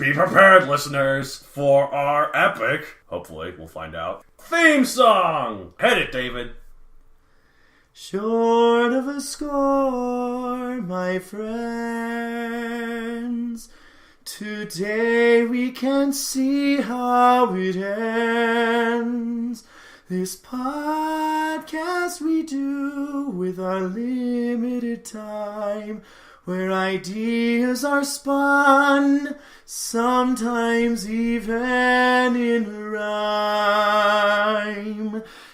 Be prepared, listeners, for our epic, hopefully, we'll find out, theme song! Hit it, David. Short of a score, my friends, today we can see how it ends. This podcast we do with our limited time, where ideas are spun, sometimes even in rhyme.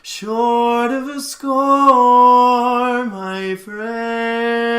Short of a score, my friends,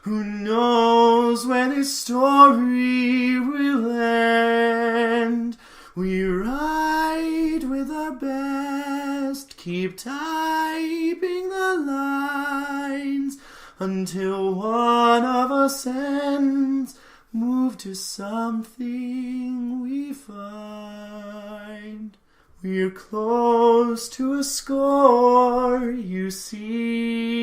who knows when this story will end? We write with our best, keep typing the lines, until one of us ends, move to something we find. We're close to a score, you see.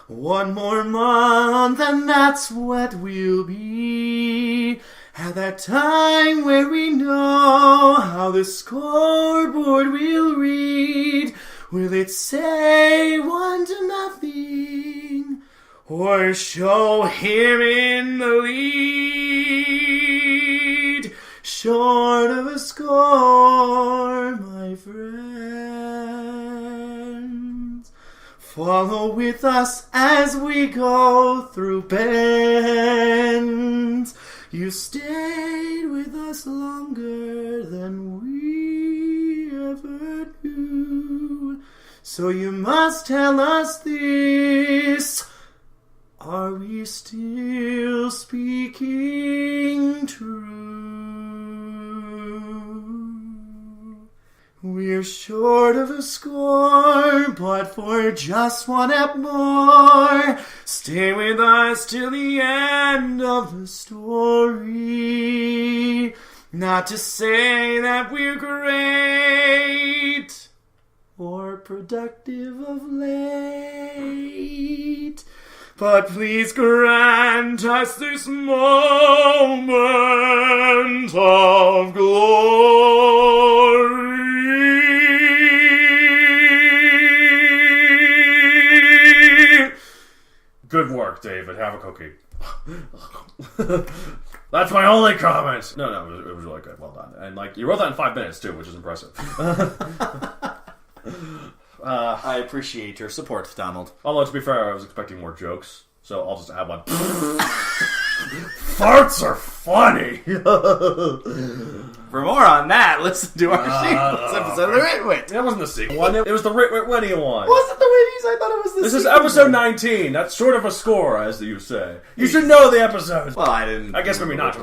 One more month and that's what we'll be. At that time where we know how the scoreboard will read. Will it say 1-0? Or show him in the lead? Short of a score, my friends. Follow with us as we go through bends. You stayed with us longer than we ever knew. So you must tell us this. Are we still speaking true? We're short of a score, but for just one ep more, stay with us till the end of the story. Not to say that we're great or productive of late, but please grant us this moment of glory. Good work, David. Have a cookie. That's my only comment. No, it was really good. Well done. And you wrote that in 5 minutes too, which is impressive. I appreciate your support, Donald. Although, to be fair, I was expecting more jokes, so I'll just add one. Farts are funny! For more on that, listen to our sequel episode of the Writ. That wasn't the sequel one. It was the Writ one. Was it the Witties? I thought it was the This is episode 19. That's short of a score, as you say. You should know the episodes. Well, I didn't. I guess maybe not.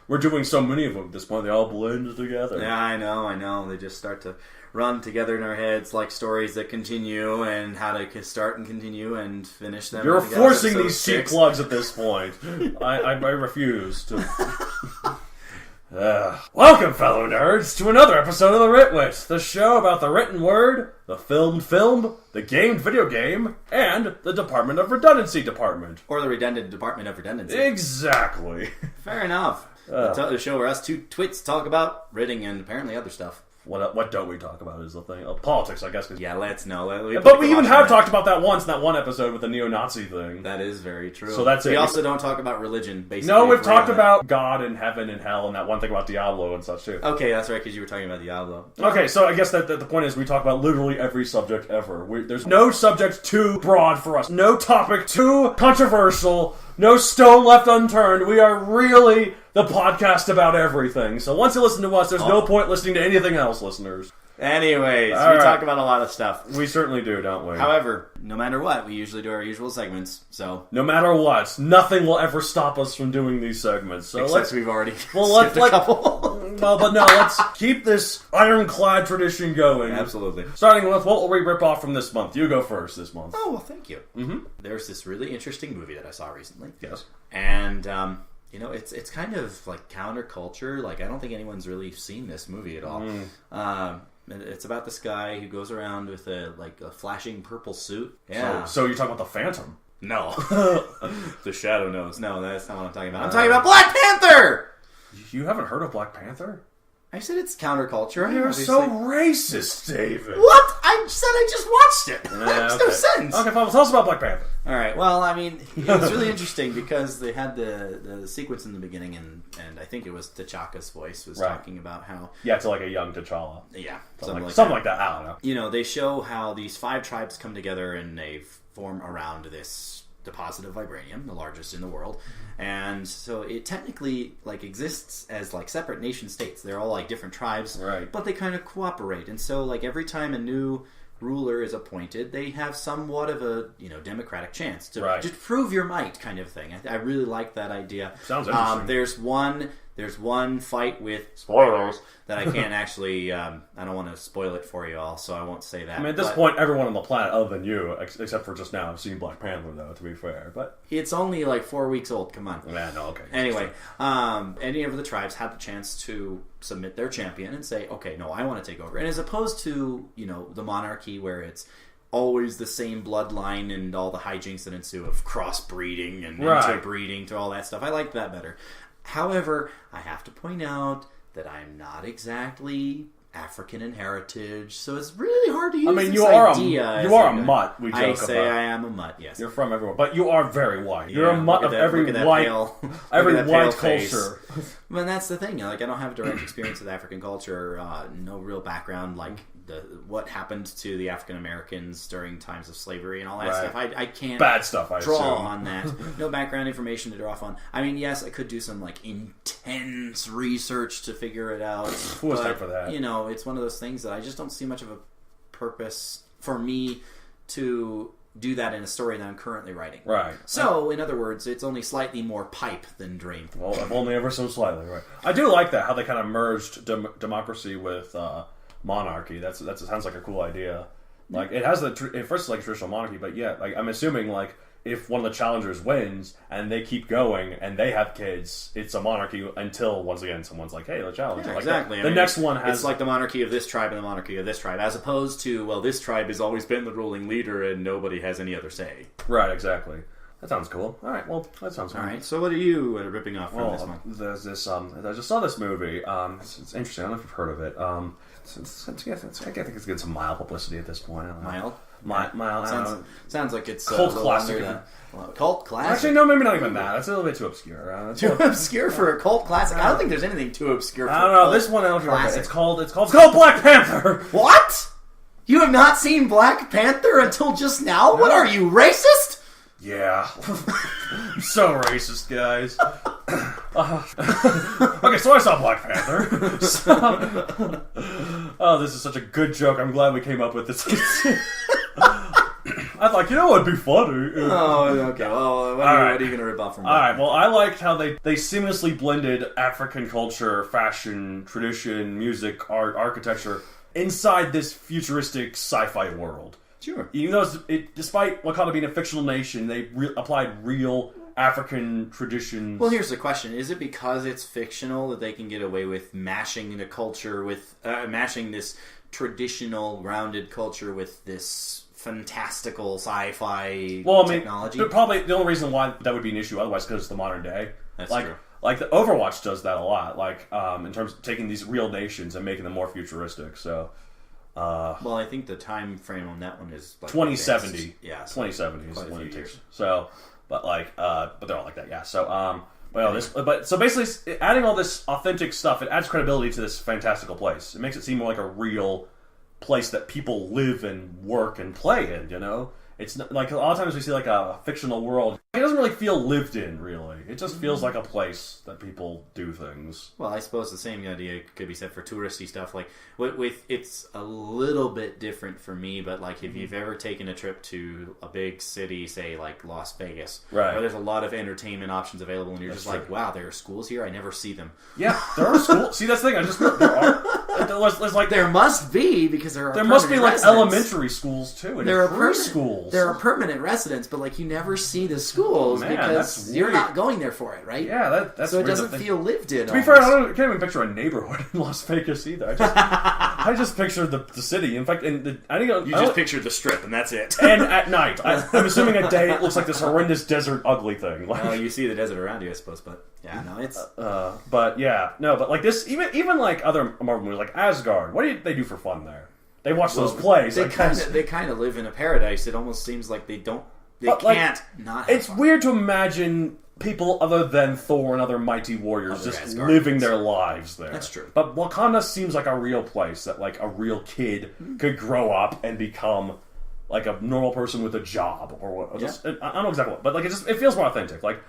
We're doing so many of them at this point. They all blend together. Yeah, I know. They just start to run together in our heads like stories that continue, and how to start and continue and finish them. You're forcing these cheap plugs at this point. I refuse to. Welcome, fellow nerds, to another episode of the Writ, the show about the written word, the filmed film, the gamed video game, and the Department of Redundancy department. Or the redundant Department of Redundancy. Exactly. Fair enough. The show where us two twits talk about writing and apparently other stuff. What don't we talk about is the thing. Politics, I guess. Yeah, let's know. But we even have talked about that once in that one episode with the neo-Nazi thing. That is very true. So that's it. We also don't talk about religion, basically. No, we've talked about God and heaven and hell and that one thing about Diablo and such, too. Okay, that's right, because you were talking about Diablo. Okay, so I guess that the point is we talk about literally every subject ever. There's no subject too broad for us. No topic too controversial. No stone left unturned. We are really the podcast about everything. So once you listen to us, there's no point listening to anything else, listeners. Anyways, we talk about a lot of stuff. We certainly do, don't we? However, no matter what, we usually do our usual segments, so... No matter what, nothing will ever stop us from doing these segments. So except we've already skipped a couple. Well, but no, let's keep this ironclad tradition going. Absolutely. Starting with, what will we rip off from this month? You go first this month. Oh, well, thank you. Mm-hmm. There's this really interesting movie that I saw recently. Yes. And, it's kind of like counterculture. Like, I don't think anyone's really seen this movie at all. It's about this guy who goes around with a flashing purple suit. Yeah. So you're talking about the Phantom? No. The Shadow knows. No, that's not what I'm talking about. I'm talking about Black Panther! You haven't heard of Black Panther? I said it's counterculture. You're so racist, David. What? I said I just watched it. That makes no sense. Okay, fine. Well, tell us about Black Panther. All right. Well, I mean, it was really interesting because they had the sequence in the beginning, and I think it was T'Chaka's voice was talking about how... Yeah, to like a young T'Challa. Yeah. Something like that. I don't know. You know, they show how these 5 tribes come together and they form around this deposit of vibranium, the largest in the world. And so it technically like exists as like separate nation states. They're all like different tribes, right? But they kind of cooperate. And so like every time a new ruler is appointed, they have somewhat of a democratic chance to just prove your might, kind of thing. I really like that idea. Sounds interesting. There's one fight with spoilers that I can't actually. I don't want to spoil it for you all, so I won't say that. I mean, at this point, everyone on the planet, other than you, except for just now, have seen Black Panther, though. To be fair, but it's only like 4 weeks old. Come on. Yeah, no, okay. Anyway, any of the tribes had the chance to submit their champion and say, "Okay, no, I want to take over." And as opposed to the monarchy, where it's always the same bloodline and all the hijinks that ensue of crossbreeding and interbreeding to all that stuff, I like that better. However, I have to point out that I'm not exactly African in heritage, so it's really hard to use this idea. You are a mutt, we joke about. I say I am a mutt, yes. You're from everywhere, but you are very white. You're a mutt of every white culture. But that's the thing, like I don't have a direct experience with African culture, no real background, like what happened to the African Americans during times of slavery and all that stuff. I can't bad stuff. I draw assume. on that. No background information to draw on. I mean, yes, I could do some like intense research to figure it out. Who has time for that? It's one of those things that I just don't see much of a purpose for me to do that in a story that I'm currently writing. Right. So, in other words, it's only slightly more pipe than dream. Well, if only ever so slightly. Right. I do like that how they kind of merged democracy with monarchy. That sounds like a cool idea. Like it has at first it's like traditional monarchy, but yeah, like I'm assuming like if one of the challengers wins and they keep going and they have kids, it's a monarchy until once again someone's like, hey, the challenger. Yeah, exactly. The next one has it's like the monarchy of this tribe and the monarchy of this tribe, as opposed to this tribe has always been the ruling leader and nobody has any other say. Right. Exactly. That sounds cool. All right, well, that sounds cool. All right, so what are you ripping off from this one? There's this. I just saw this movie. It's interesting. I don't know if you've heard of it. I think it's getting some mild publicity at this point. Mild? Mild. Sounds like it's cult classic. Cult classic? Actually, no, maybe not even that. That's a little bit too obscure. Too obscure for a cult classic? I don't think there's anything too obscure for I don't know. This one, I don't know. It's called Black Panther. What? You have not seen Black Panther until just now? No. What are you, racist? Yeah. I'm so racist, guys. Okay, so I saw Black Panther. Oh, this is such a good joke. I'm glad we came up with this. I'd like, it'd be funny. Oh, okay. Well, what are you going to rip off from? Alright, well, I liked how they seamlessly blended African culture, fashion, tradition, music, art, architecture inside this futuristic sci-fi world. Sure. Even though despite Wakanda being a fictional nation, they applied real African traditions. Well, here's the question: is it because it's fictional that they can get away with mashing the culture with mashing this traditional, rounded culture with this fantastical sci-fi technology? But probably the only reason why that would be an issue otherwise because it's the modern day. That's true. Like the Overwatch does that a lot. Like in terms of taking these real nations and making them more futuristic. So. Well, I think the time frame on that one is like 2070. Advanced. Yeah, 2070 is when it takes. So, but they're all like that. Yeah. So, so basically, adding all this authentic stuff, it adds credibility to this fantastical place. It makes it seem more like a real place that people live and work and play in. It's not, like a lot of times we see like a fictional world. It doesn't really feel lived in, really. It just feels like a place that people do things. Well, I suppose the same idea could be said for touristy stuff. Like with it's a little bit different for me, but like if you've ever taken a trip to a big city, say like Las Vegas, right, where there's a lot of entertainment options available, and you're just like, wow, there are schools here. I never see them. Yeah, there are schools. See, that's the thing. There are. There must be because there are. There must be like elementary schools too, and preschools. There are permanent residents, but like you never see the schools. schools Man, because that's you're weird. not going there for it, right? Yeah, that's so it weird doesn't feel lived in. To be fair, I can't even picture a neighborhood in Las Vegas either. I just pictured the city. In fact, You just pictured the strip, and that's it. And at night, I'm assuming at day it looks like this horrendous desert, ugly thing. Like, well, you see the desert around you, I suppose, but yeah, no, it's. But yeah, no, but like this, even like other Marvel movies, like Asgard. What do they do for fun there? They watch those plays. They kind of live in a paradise. It almost seems like they don't. They But, can't not. Have It's fun. weird to imagine people other than Thor and other mighty warriors Other just Asgardians. living their lives there. That's true. But Wakanda seems like a real place that like a real kid could grow up and become like a normal person with a job or what. Yeah. I don't know exactly what, but like it feels more authentic. Like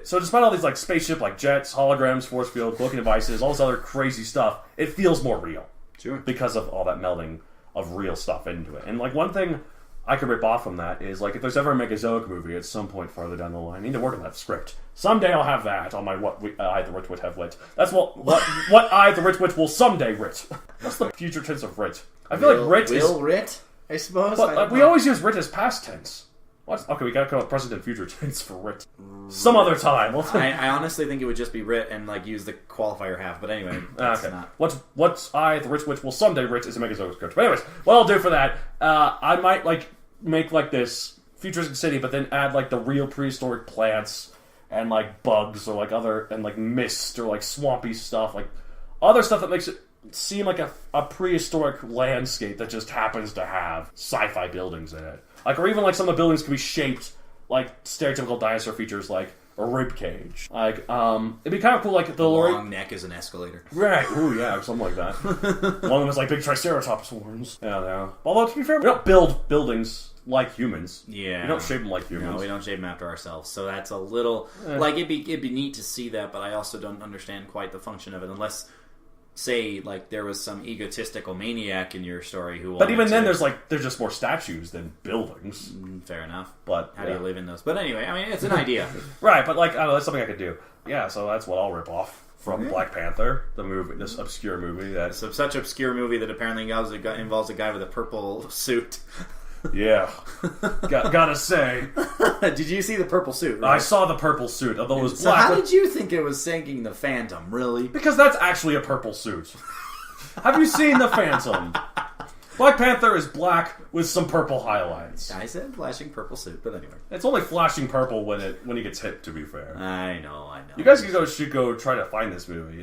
so despite all these like spaceship like jets, holograms, force field, cloaking devices, all this other crazy stuff, it feels more real. Sure. Because of all that melding of real stuff into it. And like one thing I could rip off from that is like if there's ever a Megazoic movie at some point farther down the line, I need to work on that script. Someday I'll have that on my I the Rich Wit have lit. That's what I the Rich Wit will someday writ. What's the future tense of writ? I feel like writ is writ, I suppose. but we always use writ as past tense. What? Okay, we gotta come up with present and future tense for writ. Some other time. I honestly think it would just be writ and like use the qualifier have. But anyway, that's okay. not. What's I the Rich Witch will someday writ is a Megazoic script. But anyways, what I'll do for that, I might like make like this futuristic city, but then add like the real prehistoric plants and like bugs or like other and like mist or like swampy stuff, like other stuff that makes it seem like a prehistoric landscape that just happens to have sci-fi buildings in it. Like, or even like some of the buildings can be shaped like stereotypical dinosaur features, like a rib cage. Like, it'd be kind of cool, like the Long neck is an escalator. right? Ooh, yeah, something like that. One of them is like big Triceratops horns. Yeah, no. Although to be fair, we don't build buildings like humans. Yeah, we don't shape them like humans. No, we don't shape them after ourselves. So that's a little like it'd be neat to see that, but I also don't understand quite the function of it unless. Say, like, there was some egotistical maniac in your story who. But even then, there's just more statues than buildings. Fair enough. But how do you live in those? But anyway, I mean, it's an idea, right? But like, I don't know, that's something I could do. Yeah, so that's what I'll rip off from Black Panther, the movie, this obscure movie that such obscure movie that apparently involves a guy with a purple suit. Yeah, gotta say. Did you see the purple suit? Right? I saw the purple suit, although it was so black. How did you think it was sinking the Phantom? Really? Because that's actually a purple suit. Have you seen the Phantom? Black Panther is black with some purple highlights. I said flashing purple suit, but anyway, it's only flashing purple when he gets hit. To be fair, I know. You guys should go try to find this movie.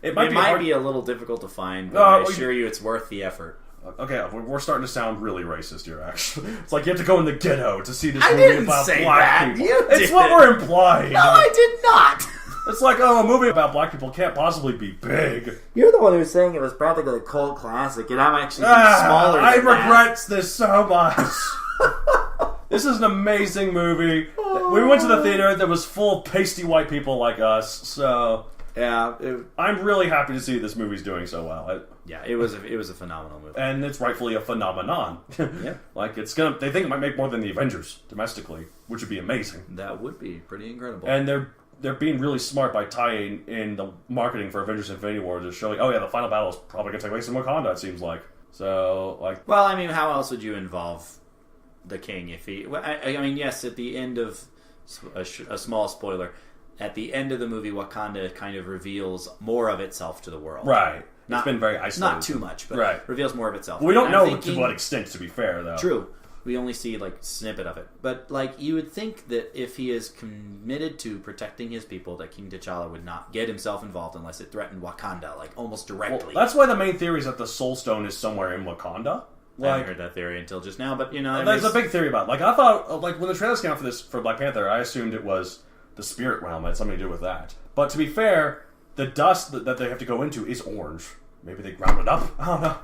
It might be a little difficult to find, but I assure you, it's worth the effort. Okay, we're starting to sound really racist here, actually. It's like you have to go in the ghetto to see this movie about black people. It's what we're implying. No, I did not! It's like, a movie about black people can't possibly be big. You're the one who's saying it was practically a cult classic, and I'm actually smaller than I regret this so much. This is an amazing movie. We went to the theater that was full of pasty white people like us, so... Yeah, I'm really happy to see this movie's doing so well. It was a phenomenal movie, and it's rightfully a phenomenon. Yeah, like they think it might make more than the Avengers domestically, which would be amazing. That would be pretty incredible. And they're being really smart by tying in the marketing for Avengers: Infinity War to show, the final battle is probably going to take place in Wakanda. It seems like Well, I mean, how else would you involve the king if he? I mean, yes, at the end of a small spoiler. At the end of the movie, Wakanda kind of reveals more of itself to the world. Right. It's been very isolated. Not too much, but reveals more of itself. We don't know to what extent, to be fair, though. True. We only see, like, a snippet of it. But, like, you would think that if he is committed to protecting his people, that King T'Challa would not get himself involved unless it threatened Wakanda, like, almost directly. Well, that's why the main theory is that the Soul Stone is somewhere in Wakanda. I haven't heard that theory until just now, but, There's a big theory about it. Like, I thought, like, when the trailers came out for Black Panther, I assumed it was the spirit realm had something to do with that. But to be fair, the dust that they have to go into is orange. Maybe they ground it up. I don't know.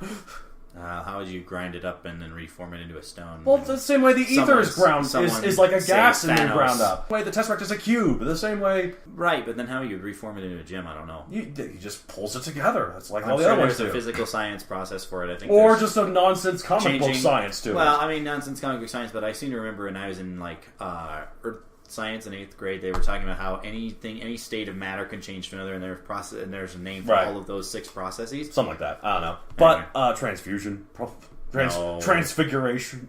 How would you grind it up and then reform it into a stone? Well, the same way the ether is ground is like a gas and then ground up. The way the Tesseract is a cube. The same way. Right, but then how you reform it into a gem? I don't know. He just pulls it together. That's like all the other ones do. There's a physical science process for it. I think, or just a nonsense comic book science to it. Well, I mean nonsense comic book science, but I seem to remember when I was in like Earth Science in 8th grade, they were talking about how any state of matter can change to another, and there's a name for all of those 6 processes. Something like that. I don't know. But transfusion, Transfiguration.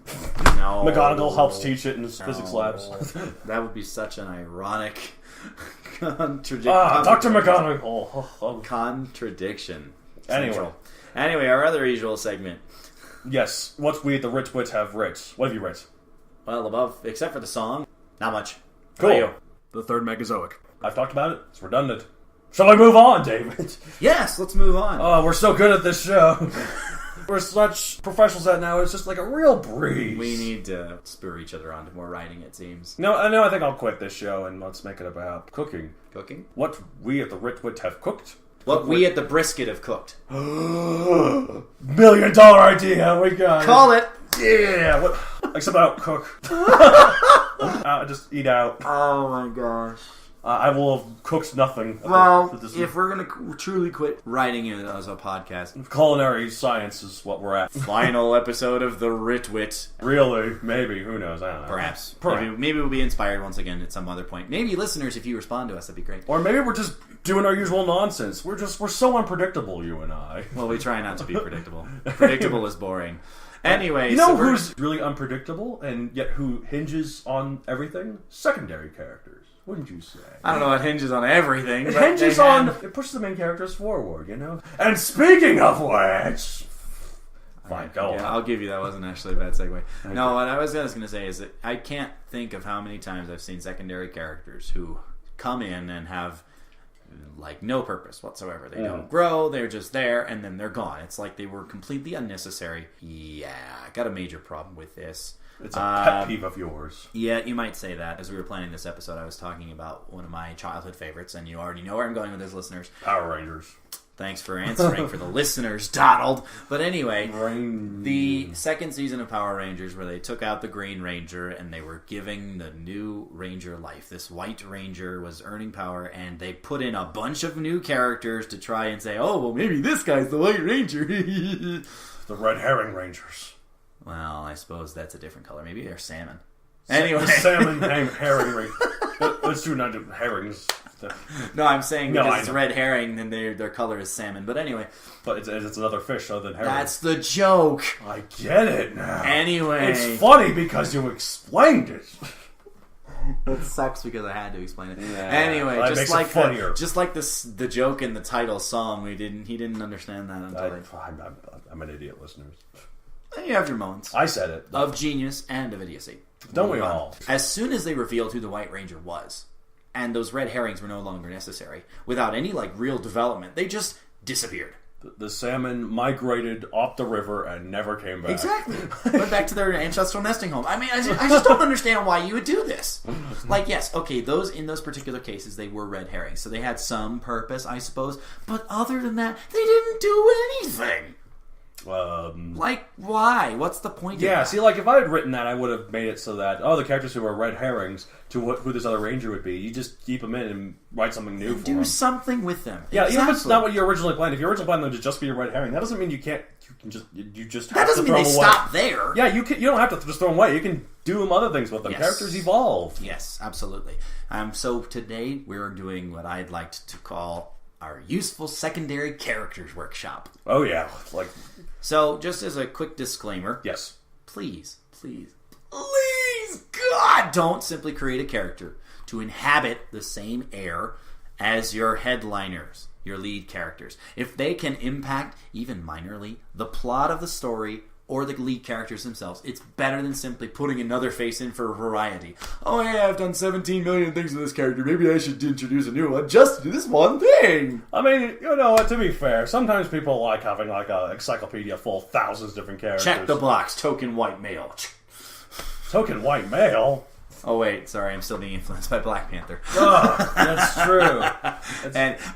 No. McGonagall helps teach it in physics labs. That would be such an ironic contradiction. Dr. McGonagall. Contradiction. Anyway, our other usual segment. yes. What's we at the Writ Wit have writ? What have you writ? Well, above, except for the song, not much. Cool. How about you? The third Megazoic. I've talked about it. It's redundant. Shall I move on, David? Yes, let's move on. Oh, we're so good at this show. We're such professionals at it now. It's just like a real breeze. We need to spur each other on to more writing, it seems. No, I think I'll quit this show and let's make it about cooking. Cooking? What we at the Writ Wit have cooked. What we at the brisket have cooked. $1 million idea. We got it. Call it! Yeah. What? Except I don't cook. I just eat out. Oh my gosh. I will have cooked nothing. Well, if we're going to truly quit writing it as a podcast, culinary science is what we're at. final episode of the Writ Wit. Really? Maybe. Who knows? I don't know. Perhaps. Maybe we'll be inspired once again at some other point. Maybe listeners, if you respond to us, that'd be great. Or maybe we're just doing our usual nonsense. We're so unpredictable, you and I. Well, we try not to be predictable. Predictable is boring. Anyway, you know who's really unpredictable and yet who hinges on everything? Secondary characters. Wouldn't you say? I don't know. It hinges on everything. It hinges on. It pushes the main characters forward, you know. And speaking of which, fine, go on. I'll give you that. Wasn't actually a bad segue. No, what I was going to say is that I can't think of how many times I've seen secondary characters who come in and have like no purpose whatsoever. They don't grow. They're just there, and then they're gone. It's like they were completely unnecessary. Yeah, I got a major problem with this. It's a pet peeve of yours. Yeah, you might say that. As we were planning this episode, I was talking about one of my childhood favorites, and you already know where I'm going with this, listeners. Power Rangers. Thanks for answering for the listeners, Donald. But anyway, the second season of Power Rangers, where they took out the Green Ranger and they were giving the new Ranger life. This White Ranger was earning power, and they put in a bunch of new characters to try and say, oh, well, maybe this guy's the White Ranger. The Red Herring Rangers. Well, I suppose that's a different color. Maybe they're salmon. Anyway. The salmon herring ring. Let's do not do herrings. No, I'm saying because it's red herring, then their color is salmon. But anyway. But it's another fish other than herring. That's the joke. I get it now. Anyway. It's funny because you explained it. It sucks because I had to explain it. Yeah, anyway, just like the joke in the title song, he didn't understand that until I'm an idiot, listeners. You have your moments. I said it. Of genius and of idiocy. Don't we all? As soon as they revealed who the White Ranger was, and those red herrings were no longer necessary, without any real development, they just disappeared. The salmon migrated off the river and never came back. Exactly. Went back to their ancestral nesting home. I mean, I just don't understand why you would do this. Yes, okay, in those particular cases, they were red herrings, so they had some purpose, I suppose. But other than that, they didn't do anything. Why? What's the point of that? Yeah, see, if I had written that, I would have made it so that, the characters who are red herrings to who this other ranger would be, you just keep them in and write something new for them. Do something with them. Yeah, even if it's not what you originally planned. If you originally planned them to just be a red herring, that doesn't mean you just have to throw them away. That doesn't mean they stop there. Yeah, you don't have to just throw them away. You can do other things with them. Yes. Characters evolve. Yes, absolutely. So today we're doing what I'd like to call our useful secondary characters workshop. Oh yeah, So, just as a quick disclaimer, yes, please, God, don't simply create a character to inhabit the same air as your headliners, your lead characters. If they can impact, even minorly, the plot of the story or the lead characters themselves, it's better than simply putting another face in for variety. Oh yeah, I've done 17 million things with this character. Maybe I should introduce a new one just to do this one thing. I mean, to be fair, sometimes people like having an encyclopedia full of thousands of different characters. Check the box. Token white male. Token white male? Oh wait, sorry, I'm still being influenced by Black Panther. Oh, that's true.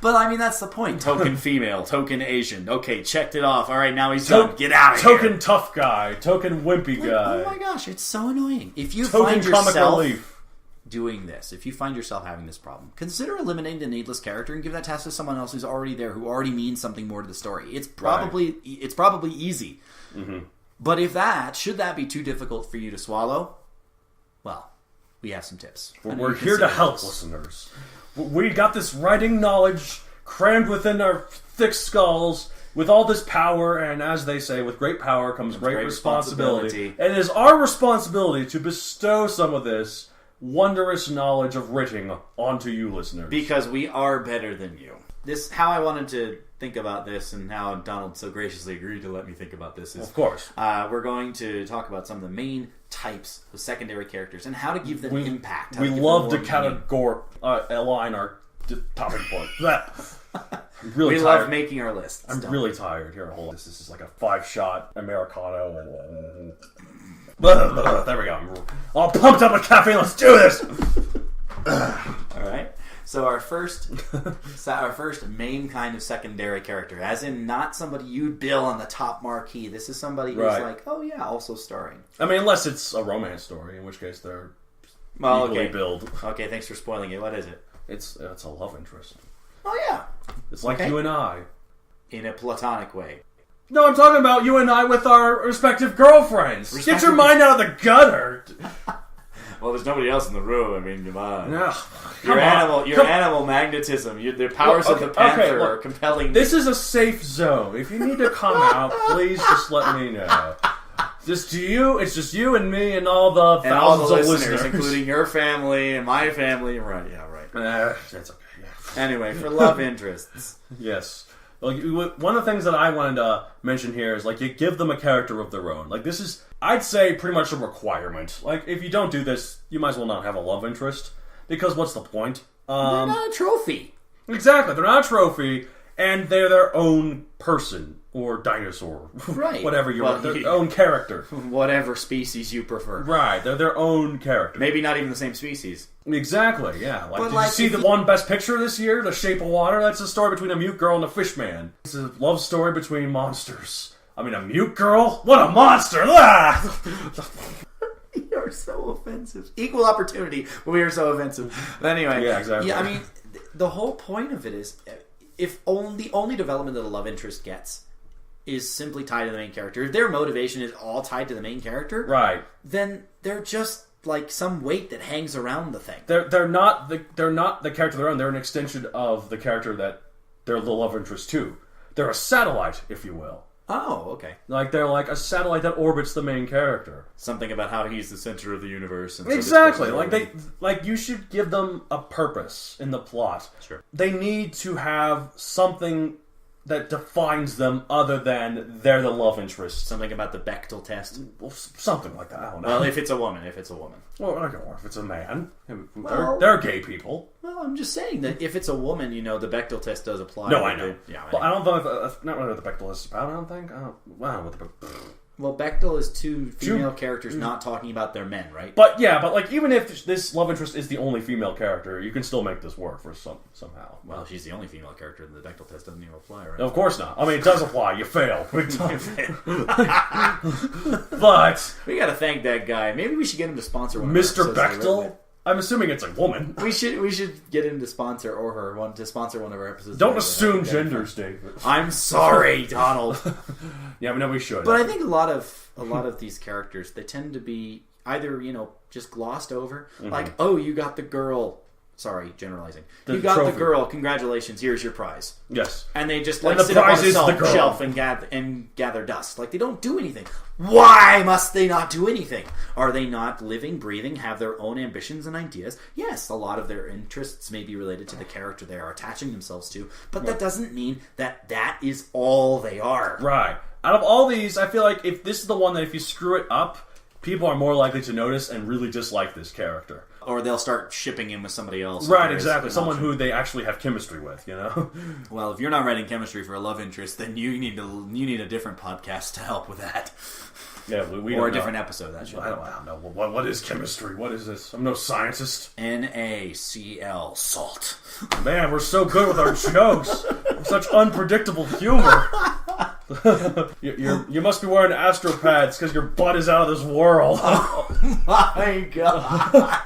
But I mean, that's the point. Token female, token Asian. Okay, checked it off. All right, now he's done. Get out of here. Token tough guy, token wimpy guy. Oh my gosh, it's so annoying. If you token find yourself doing this, if you find yourself having this problem, consider eliminating the needless character and give that task to someone else who's already there, who already means something more to the story. It's probably easy. Mm-hmm. But should that be too difficult for you to swallow? Well, we have some tips. We're here to help, listeners. We got this writing knowledge crammed within our thick skulls. with all this power, and as they say, with great power comes great responsibility. And it is our responsibility to bestow some of this wondrous knowledge of writing onto you listeners. Because we are better than you. This, how I wanted to think about this, and how Donald so graciously agreed to let me think about this is, of course, we're going to talk about some of the main types of secondary characters and how to give them impact. We love to align our topic point. I'm really we tired. love making our lists. I'm really tired. Here, hold on. This is like a 5-shot Americano. There we go. I'm all pumped up with caffeine. Let's do this. All right. So our first main kind of secondary character, as in not somebody you'd bill on the top marquee. This is somebody who's like, oh yeah, also starring. I mean, unless it's a romance story, in which case they're equally billed. Okay, thanks for spoiling it. What is it? It's a love interest. Oh yeah, it's like you and I, in a platonic way. No, I'm talking about you and I with our respective girlfriends. Get your mind out of the gutter. Well, there's nobody else in the room. I mean, come on. No. Your animal magnetism, the powers of the panther are compelling. This is a safe zone. If you need to come out, please just let me know. It's just you and me and all the thousands of listeners, including your family and my family. Right? Yeah, right. That's okay. Yeah. Anyway, for love interests, yes. Like, one of the things that I wanted to mention here is, like, you give them a character of their own. Like, this is, I'd say, pretty much a requirement. Like, if you don't do this, you might as well not have a love interest. Because what's the point? They're not a trophy. Exactly, they're not a trophy, and they're their own person. Or dinosaur. Right. Whatever their own character. Whatever species you prefer. Right, they're their own character. Maybe not even the same species. Exactly, yeah. Did you see the one Best Picture this year, The Shape of Water? That's a story between a mute girl and a fish man. It's a love story between monsters. I mean, a mute girl? What a monster! Ah! You're so offensive. Equal opportunity, but we are so offensive. But anyway. Yeah, exactly. Yeah, I mean, the whole point of it is, if the only development that a love interest gets is simply tied to the main character. If their motivation is all tied to the main character, right, then they're just like some weight that hangs around the thing. They're not the character of their own. They're an extension of the character that they're the love interest to. They're a satellite, if you will. Oh, okay. Like they're like a satellite that orbits the main character. Something about how he's the center of the universe. And exactly. Like you should give them a purpose in the plot. Sure. They need to have something that defines them other than they're the love interest. Something about the Bechdel test? Well, something like that. I don't know. Well, if it's a woman. Well, or if it's a man. They're gay people. Well, I'm just saying that if it's a woman, the Bechdel test does apply. No, I know. Yeah, well, I don't know not really what the Bechdel is about, I don't think. Well, Bechdel is two female characters not talking about their men, right? But like even if this love interest is the only female character, you can still make this work for somehow. Well, she's the only female character, and the Bechdel test doesn't even apply, right? Of course not. I mean, it does apply. You fail. Big time. But we got to thank that guy. Maybe we should get him to sponsor one. Mr. Bechdel. I'm assuming it's a woman. We should get him to sponsor one of our episodes. Don't assume genders, David. I'm sorry, Donald. Yeah, no, we should. But I think a lot of these characters, they tend to be either just glossed over, like, oh, you got the girl. Sorry, generalizing. You got the girl. Congratulations. Here's your prize. Yes. And they just sit up on a shelf and gather dust. Like, they don't do anything. Why must they not do anything? Are they not living, breathing, have their own ambitions and ideas? Yes, a lot of their interests may be related to the character they are attaching themselves to, but that doesn't mean that is all they are. Right. Out of all these, I feel like if this is the one that if you screw it up, people are more likely to notice and really dislike this character. Or they'll start shipping him with somebody else. Right, exactly. Someone who they actually have chemistry with, Well, if you're not writing chemistry for a love interest, then you need a different podcast to help with that. Yeah, or a different episode. That should. I don't know. What is chemistry? What is this? I'm no scientist. NaCl, salt. Man, we're so good with our jokes. Such unpredictable humor. You must be wearing Astro pads because your butt is out of this world. Oh my god.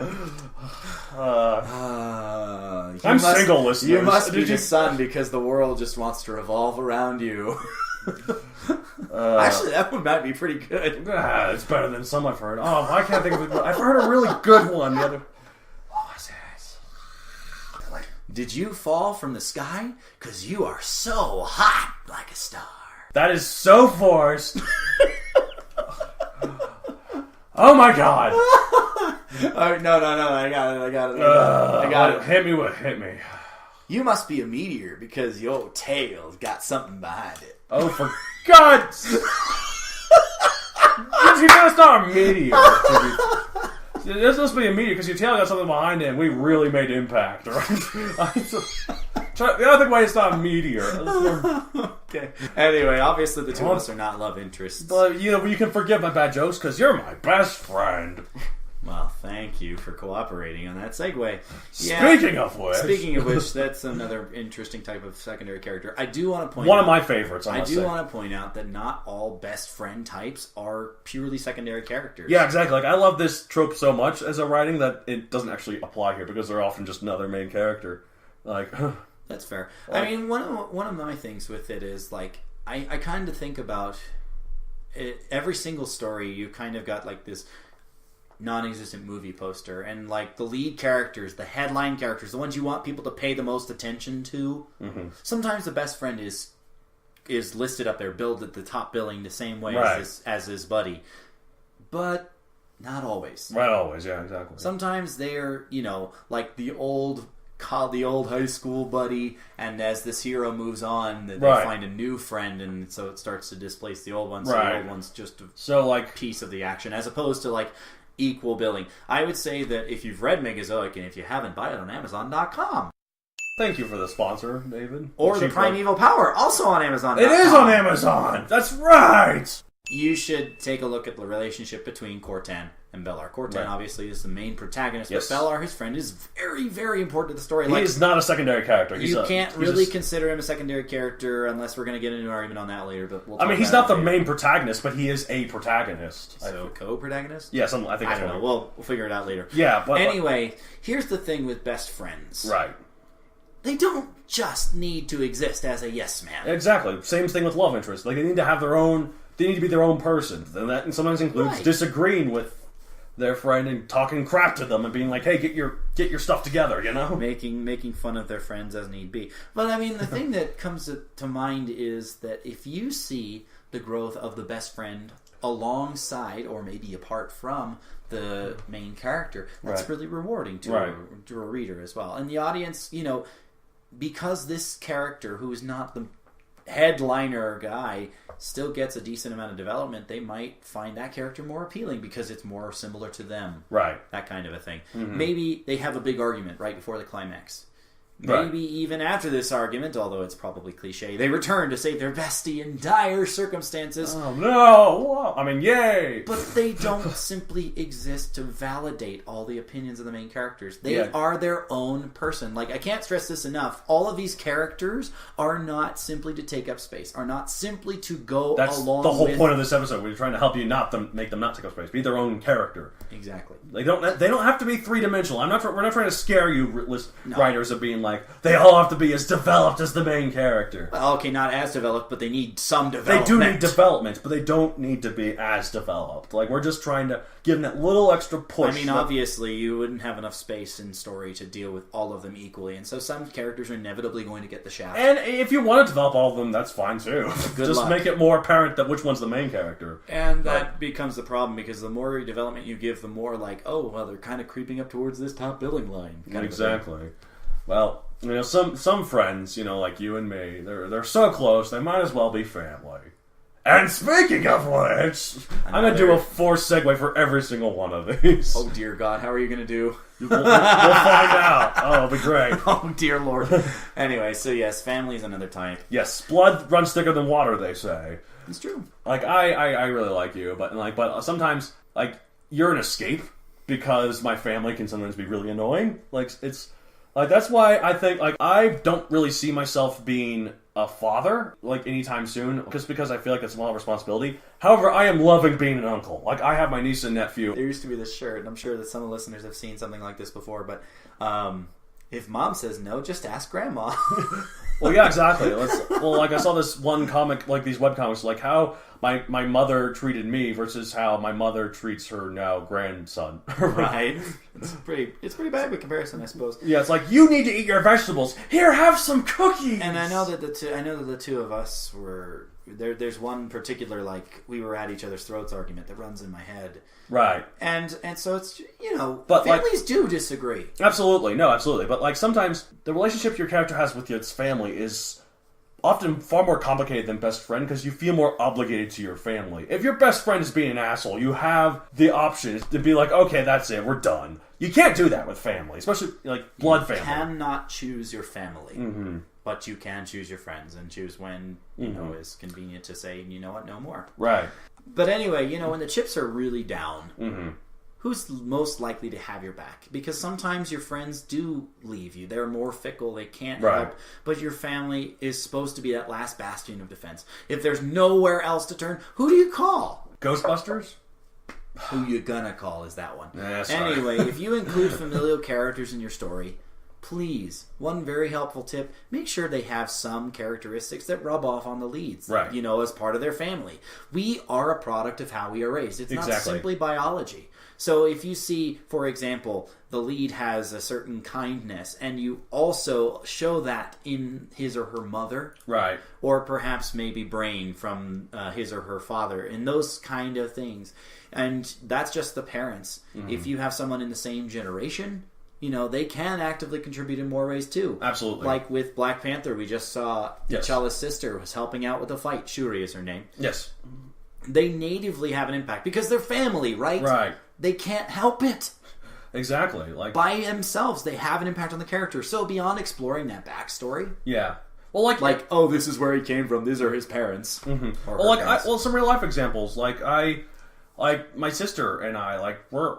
I'm single, listeners. You must be the sun because the world just wants to revolve around you. Actually, that one might be pretty good. It's better than some I've heard. Oh, I can't think of it. I've heard a really good one. What was it? Did you fall from the sky? Because you are so hot like a star. That is so forced. Oh my god. Oh, no, I got it. Hit me. You must be a meteor because your tail's got something behind it. Oh, for God's... You gotta start a meteor. This must be a meteor because your tail got something behind it and we really made impact, right? The other way it's not a meteor. Okay. Anyway, obviously the two of us are not love interests. But, you can forgive my bad jokes because you're my best friend. Well, thank you for cooperating on that segue. Speaking of which, that's another interesting type of secondary character. I do want to point one out... of my favorites, I do want to point out that not all best friend types are purely secondary characters. Yeah, exactly. Like, I love this trope so much as a writing that it doesn't actually apply here because they're often just another main character. Like... That's fair. I mean, one of my things with it is, like, I kind of think about it, every single story, you kind of got, like, this non-existent movie poster, and, like, the lead characters, the headline characters, the ones you want people to pay the most attention to, sometimes the best friend is listed up there, billed at the top billing the same way as his buddy. But not always. Right, always, yeah, exactly. Sometimes they're, like the old high school buddy, and as this hero moves on, they find a new friend, and so it starts to displace the old one. So the old one's just a piece of the action, as opposed to like equal billing. I would say that if you've read Megazoic, and if you haven't, buy it on Amazon.com. Thank you for the sponsor, David. Or the Primeval Power, also on Amazon.com. It is on Amazon! That's right! You should take a look at the relationship between Cortan and Bellar. Cortan, obviously, is the main protagonist, but Bellar, his friend, is very, very important to the story. He is not a secondary character. You can't really consider him a secondary character unless we're going to get into an argument on that later. But he's not the main protagonist, but he is a protagonist. So, co-protagonist? Yeah, I think I don't know. We'll figure it out later. Yeah, but... Anyway, here's the thing with best friends. Right. They don't just need to exist as a yes man. Exactly. Same thing with love interests. Like, they need to have their own... They need to be their own person. And that sometimes includes disagreeing with their friend and talking crap to them and being like, hey, get your stuff together, Making fun of their friends as need be. But, I mean, the thing that comes to mind is that if you see the growth of the best friend alongside or maybe apart from the main character, that's really rewarding to a reader as well. And the audience, because this character, who is not the headliner guy, still gets a decent amount of development, they might find that character more appealing because it's more similar to them. Right. That kind of a thing. Mm-hmm. Maybe they have a big argument right before the climax. Maybe even after this argument, although it's probably cliche, they return to save their bestie in dire circumstances. Oh, no! I mean, yay! But they don't simply exist to validate all the opinions of the main characters. They are their own person. Like, I can't stress this enough. All of these characters are not simply to take up space, are not simply to go along with... That's the whole point of this episode. We're trying to help you make them not take up space. Be their own character. Exactly. They don't have to be three-dimensional. We're not trying to scare you, writers, of being like, they all have to be as developed as the main character. Well, okay, not as developed, but they need some development. They do need development, but they don't need to be as developed. Like, we're just trying to give them that little extra push. I mean, obviously, you wouldn't have enough space in story to deal with all of them equally, and so some characters are inevitably going to get the shaft. And if you want to develop all of them, that's fine, too. Just luck. Make it more apparent that which one's the main character. And that becomes the problem, because the more development you give, the more like, oh, well, they're kind of creeping up towards this top billing line. Exactly. Well... some friends, like you and me, they're so close, they might as well be family. And speaking of which, I'm going to do a forced segue for every single one of these. Oh, dear God, how are you going to do? We'll find out. Oh, it'll be great. Oh, dear Lord. Anyway, so yes, family is another type. Yes, blood runs thicker than water, they say. It's true. Like, I really like you, but sometimes, like, you're an escape, because my family can sometimes be really annoying. That's why I think, I don't really see myself being a father, anytime soon, just because I feel like it's a lot of responsibility. However, I am loving being an uncle. I have my niece and nephew. There used to be this shirt, and I'm sure that some of the listeners have seen something like this before, but, if mom says no, just ask grandma. Well, yeah, exactly. I saw this one comic, these webcomics, how my mother treated me versus how my mother treats her now grandson. Right. It's pretty bad by comparison, I suppose. Yeah, it's like, you need to eat your vegetables. Here, have some cookies. And I know that the two of us were there's one particular, like, we were at each other's throats argument that runs in my head. Right. And so it's, but families do disagree. Absolutely. No, absolutely. But, like, sometimes the relationship your character has with its family is often far more complicated than best friend because you feel more obligated to your family. If your best friend is being an asshole, you have the option to be like, okay, that's it, we're done. You can't do that with family, especially, like, blood family. You cannot choose your family. Mm-hmm. But you can choose your friends and choose when, you know, is convenient to say, you know what, no more. Right. But anyway, when the chips are really down, who's most likely to have your back? Because sometimes your friends do leave you. They're more fickle. They can't help. But your family is supposed to be that last bastion of defense. If there's nowhere else to turn, who do you call? Ghostbusters? Who you gonna call is that one. Sorry. Anyway, if you include familial characters in your story, please, one very helpful tip, make sure they have some characteristics that rub off on the leads. Right. As part of their family. We are a product of how we are raised. It's not Exactly. simply biology. So if you see, for example, the lead has a certain kindness, and you also show that in his or her mother, Right. or perhaps maybe Brain from his or her father, and those kind of things, and that's just the parents. If you have someone in the same generation, they can actively contribute in more ways too. Absolutely. Like with Black Panther, we just saw Yes. T'Challa's sister was helping out with the fight. Shuri is her name. Yes. They natively have an impact because they're family, right? Right. They can't help it. Exactly. Like, By themselves, they have an impact on the character. So beyond exploring that backstory, yeah. Well, like, oh, this is where he came from. These are his parents. Mm-hmm. Or well, her parents. some real life examples. Like, my sister and I, like, we're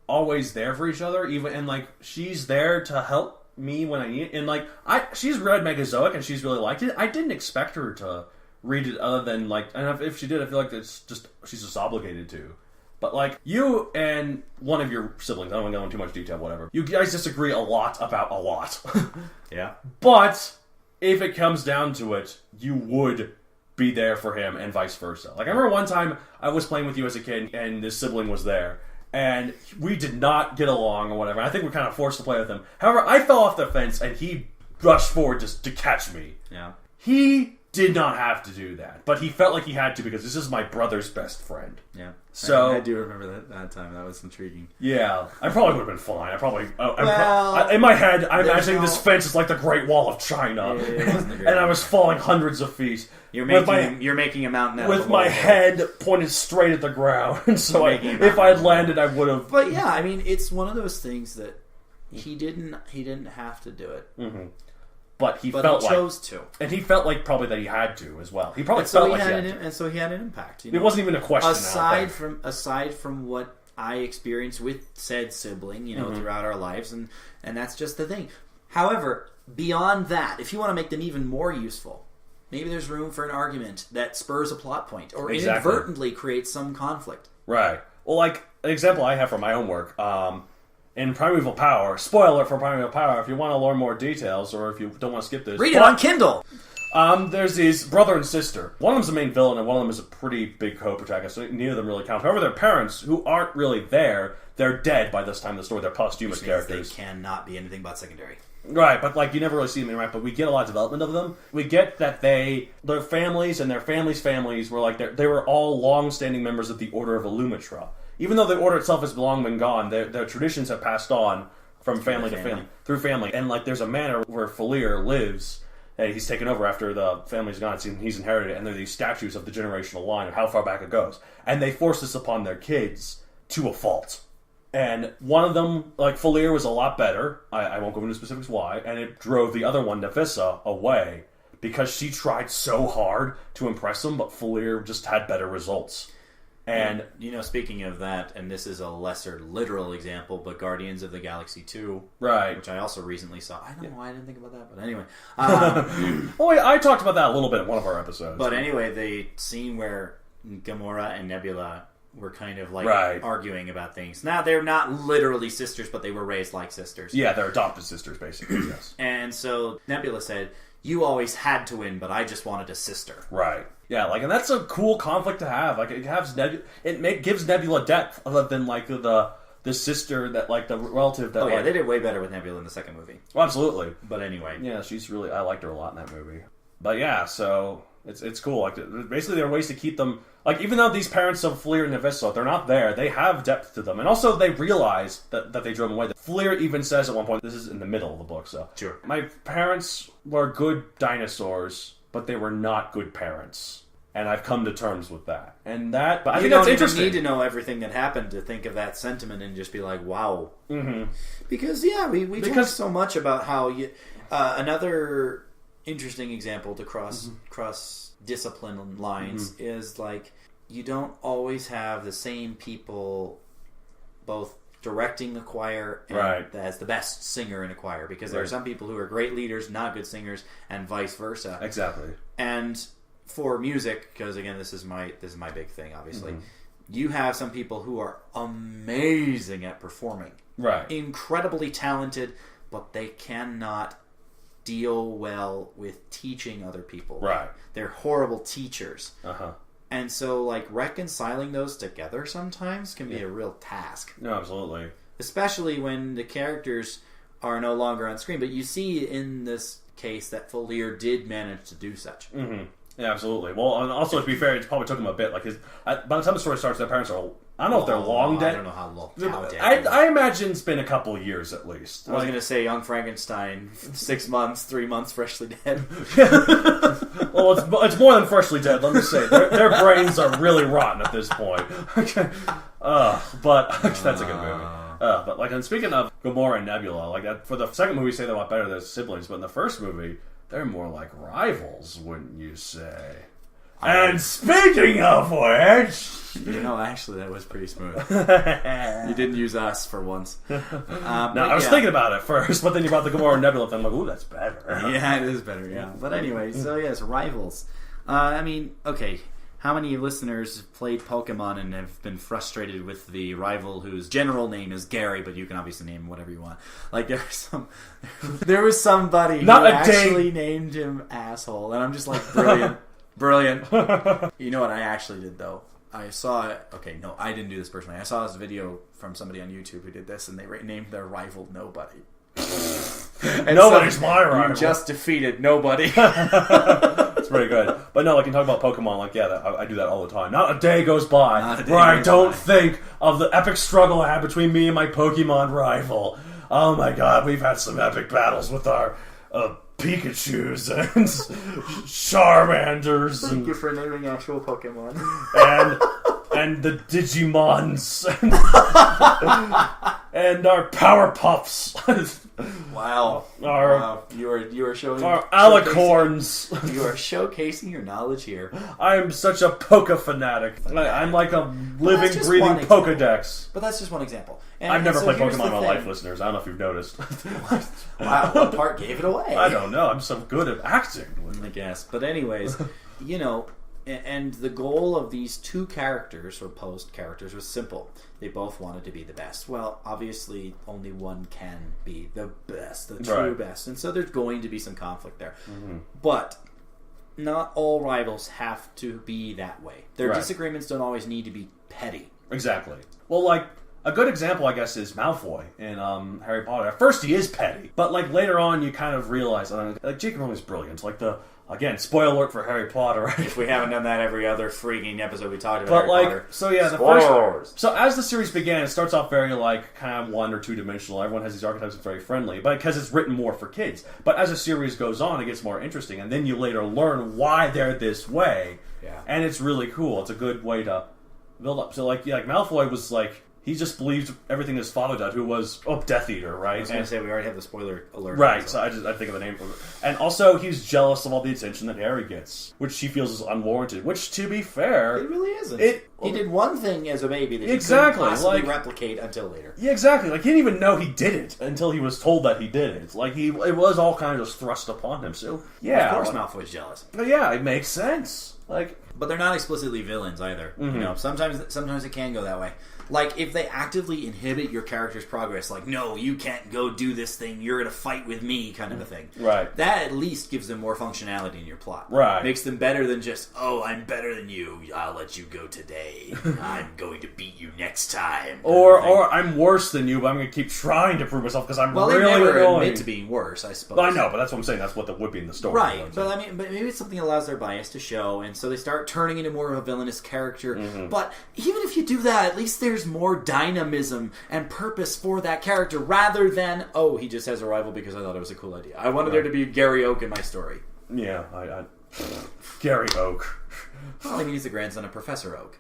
always there for each other, and like, she's there to help me when I need it. And like, she's read Megazoic and she's really liked it. I didn't expect her to read it other than like, and if she did, I feel like she's just obligated to. But like, you and one of your siblings, I don't want to go into too much detail, whatever. You guys disagree a lot about a lot. Yeah. But if it comes down to it, you would be there for him and vice versa. Like, I remember one time I was playing with you as a kid and this sibling was there. And we did not get along or whatever. I think we kind of forced to play with him. However, I fell off the fence and he rushed forward just to catch me. Yeah. He did not have to do that, but he felt like he had to because this is my brother's best friend. Yeah. So I do remember that time. That was intriguing. Yeah, I probably would have been fine. Well, in my head, I'm imagining this fence is like the Great Wall of China, and I was falling hundreds of feet. You're making a mountain out with of a my molehill. head pointed straight at the ground. So if I had landed, I would have. But yeah, I mean, it's one of those things that he didn't have to do it. Mm-hmm. But he chose to, and he felt like probably that he had to as well. He probably and so felt he like had he had to. and so he had an impact. It wasn't even a question. Aside from what I experienced with said sibling, throughout our lives, and that's just the thing. However, beyond that, if you want to make them even more useful, maybe there's room for an argument that spurs a plot point or inadvertently creates some conflict. Right. Well, like an example I have from my own work. In Primeval Power, spoiler for Primeval Power, if you want to learn more details or if you don't want to skip this, read it on Kindle! There's these brother and sister. One of them's the main villain and one of them is a pretty big co-protagonist, so neither of them really count. However, their parents, who aren't really there, they're dead by this time in the story. They're posthumous characters. They cannot be anything but secondary. Right, but like you never really see them interact, but we get a lot of development of them. We get that their families and their families were like, they were all long-standing members of the Order of Illumitra. Even though the order itself has long been gone, their traditions have passed on from family to family. Through family. And like there's a manor where Falir lives, and he's taken over after the family's gone, he's inherited it, and there are these statues of the generational line of how far back it goes. And they force this upon their kids to a fault. And one of them, like Falir, was a lot better. I won't go into specifics why. And it drove the other one, Nafissa, away because she tried so hard to impress him, but Falir just had better results. And speaking of that, and this is a lesser literal example, but Guardians of the Galaxy 2, right, which I also recently saw. I don't know why I didn't think about that, but anyway. I talked about that a little bit in one of our episodes. But anyway, the scene where Gamora and Nebula were kind of like arguing about things. Now, they're not literally sisters, but they were raised like sisters. Yeah, they're adopted sisters, basically, yes. And so Nebula said, "You always had to win, but I just wanted a sister." Right. Yeah, like, and that's a cool conflict to have. Like, it gives Nebula depth other than like the sister that like the relative that. Oh yeah, they did way better with Nebula in the second movie. Well, absolutely. But anyway, yeah, she's really. I liked her a lot in that movie. But yeah, so It's cool. Like, basically, there are ways to keep them... Like, even though these parents of Fleer and Navissa, they're not there, they have depth to them. And also, they realize that they drove them away. Fleer even says at one point, this is in the middle of the book, so... Sure. My parents were good dinosaurs, but they were not good parents. And I've come to terms with that. And that... But I think that's interesting. You don't need to know everything that happened to think of that sentiment and just be like, wow. Mm-hmm. Because, yeah, we talk so much about how... another interesting example to cross discipline lines is, like, you don't always have the same people both directing the choir and as the best singer in a choir, because there are some people who are great leaders, not good singers, and vice versa. Exactly. And for music, because again, this is my big thing, obviously, you have some people who are amazing at performing, incredibly talented, but they cannot deal well with teaching other people. They're horrible teachers. And so, like, reconciling those together sometimes can be a real task. No, absolutely. Especially when the characters are no longer on screen. But you see in this case that Fleer did manage to do such. Yeah, absolutely. Well, and also, to be fair, it probably took him a bit. Like, by the time the story starts, their parents are... I don't know if they're long dead. I don't know how dead. I imagine it's been a couple of years at least. I was going to say Young Frankenstein, 6 months, 3 months, freshly dead. Well, it's more than freshly dead, let me say. Their brains are really rotten at this point. But that's a good movie. But, like, and speaking of Gamora and Nebula, like, that, for the second movie, say they're a lot better than siblings, but in the first movie, they're more like rivals, wouldn't you say? And speaking of which... actually, that was pretty smooth. You didn't use us for once. I was thinking about it first, but then you brought the Gamora and Nebula thing. I'm like, ooh, that's better. Yeah, it is better, yeah. But anyway, so yes, rivals. I mean, okay, how many listeners have played Pokemon and have been frustrated with the rival whose general name is Gary, but you can obviously name whatever you want? Like, there was somebody who actually named him Asshole, and I'm just like, brilliant. Brilliant. You know what I actually did, though? I saw it. Okay, no, I didn't do this personally. I saw this video from somebody on YouTube who did this, and they named their rival Nobody. Nobody's my rival. You just defeated Nobody. It's pretty good. But no, I can talk about Pokemon. Like, I do that all the time. Not a day goes by where I don't think of the epic struggle I had between me and my Pokemon rival. Oh my god, we've had some epic battles with our... Pikachus and Charmanders. Thank you for naming actual Pokemon. and the Digimons and our Powerpuffs. Wow. You are showing our Alicorns. You are showcasing your knowledge here. I'm such a Poke fanatic. I'm like a living, breathing Pokedex. But that's just one example. I've never played Pokemon in my life, listeners. I don't know if you've noticed. Wow, what part gave it away? I don't know. I'm so good at acting. I guess. But anyways, and the goal of these two characters, or post characters, was simple. They both wanted to be the best. Well, obviously, only one can be the best, the true best. And so there's going to be some conflict there. But not all rivals have to be that way. Their disagreements don't always need to be petty. Exactly. Well, like... A good example, I guess, is Malfoy in Harry Potter. At first, he is petty, but like later on, you kind of realize, like J.K. Rowling is brilliant. Like again, spoiler alert for Harry Potter. Right? If we haven't done that every other freaking episode we talked about, Harry Potter. So yeah, so as the series began, it starts off very like kind of 1 or 2 dimensional. Everyone has these archetypes, it's very friendly, but because it's written more for kids. But as the series goes on, it gets more interesting, and then you later learn why they're this way. Yeah, and it's really cool. It's a good way to build up. So like Malfoy was like. He just believed everything his father did, who was Death Eater, right? I was going to say, we already have the spoiler alert. Right, so I think of the name. And also, he's jealous of all the attention that Harry gets, which he feels is unwarranted, which, to be fair... It really isn't. He did one thing as a baby that he couldn't possibly replicate until later. Yeah, exactly. Like, he didn't even know he did it until he was told that he did it. Like, it was all kind of just thrust upon him, so... Yeah. Of course Malfoy's jealous. But yeah, it makes sense. Like, but they're not explicitly villains either. Mm-hmm. You know, sometimes it can go that way. Like, if they actively inhibit your character's progress, like, no, you can't go do this thing, you're gonna fight with me, kind of a thing. Right. That at least gives them more functionality in your plot. Right. Makes them better than just, oh, I'm better than you, I'll let you go today. I'm going to beat you next time. Or I'm worse than you, but I'm gonna keep trying to prove myself because I'm well, really they never annoying. admit to being worse, I suppose. Well, I know, but that's what I'm saying. That's what that would be in the story. Right, but maybe it's something that allows their bias to show, and so they start turning into more of a villainous character. Mm-hmm. But even if you do that, at least there's more dynamism and purpose for that character, rather than, oh, he just has a rival because I thought it was a cool idea. I wanted there to be Gary Oak in my story. Yeah, Gary Oak. Well, I mean, he's the grandson of Professor Oak.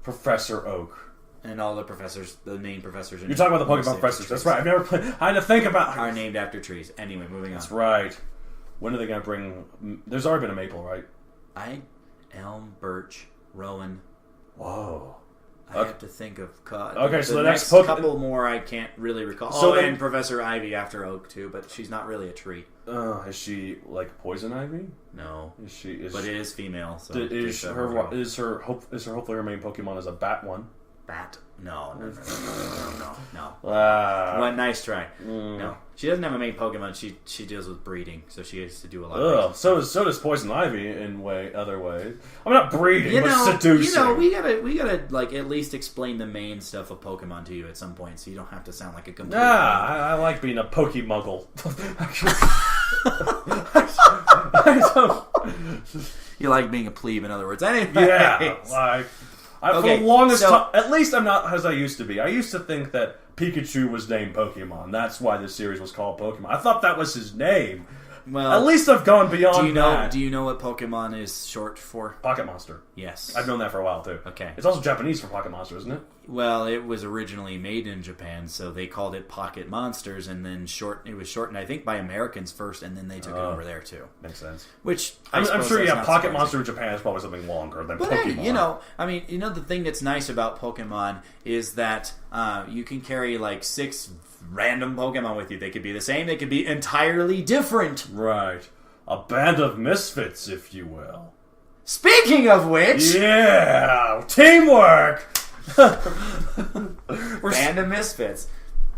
Professor Oak. And all the professors, the main professors... You're talking about the Pokemon professors. That's right. I've never played... I had to think about... Are named after trees. Anyway, moving on. That's right. When are they going to bring... There's already been a maple, right? Elm, Birch, Rowan. Whoa. I have to think of... Okay, so the next couple more I can't really recall. So and Professor Ivy after Oak, too, but she's not really a tree. Is she like poison ivy? No. But it is female, so... Is hopefully her main Pokemon is a bat one? Bat? No. Wow. Well, nice try. No. She doesn't have a main Pokemon. She deals with breeding, so she has to do a lot of breeding. So does Poison Ivy in other ways. I'm not breeding, but seducing. We gotta like at least explain the main stuff of Pokemon to you at some point, so you don't have to sound like a complete... I like being a Pokemuggle. You like being a plebe, in other words. Anyway. Yeah, like... for the longest time, at least I'm not as I used to be. I used to think that Pikachu was named Pokemon. That's why this series was called Pokemon. I thought that was his name. Well, at least I've gone beyond that. Do you know what Pokemon is short for? Pocket Monster. Yes. I've known that for a while, too. Okay. It's also Japanese for Pocket Monster, isn't it? Well, it was originally made in Japan, so they called it Pocket Monsters, and then it was shortened, I think, by Americans first, and then they took it over there, too. Makes sense. Which, I'm sure, Pocket Monster in Japan is probably something longer than Pokemon. Hey, the thing that's nice about Pokemon is that you can carry, 6 random Pokemon with you. They could be the same, they could be entirely different. Right. A band of misfits, if you will. Speaking of which... Yeah! Teamwork! Band of misfits.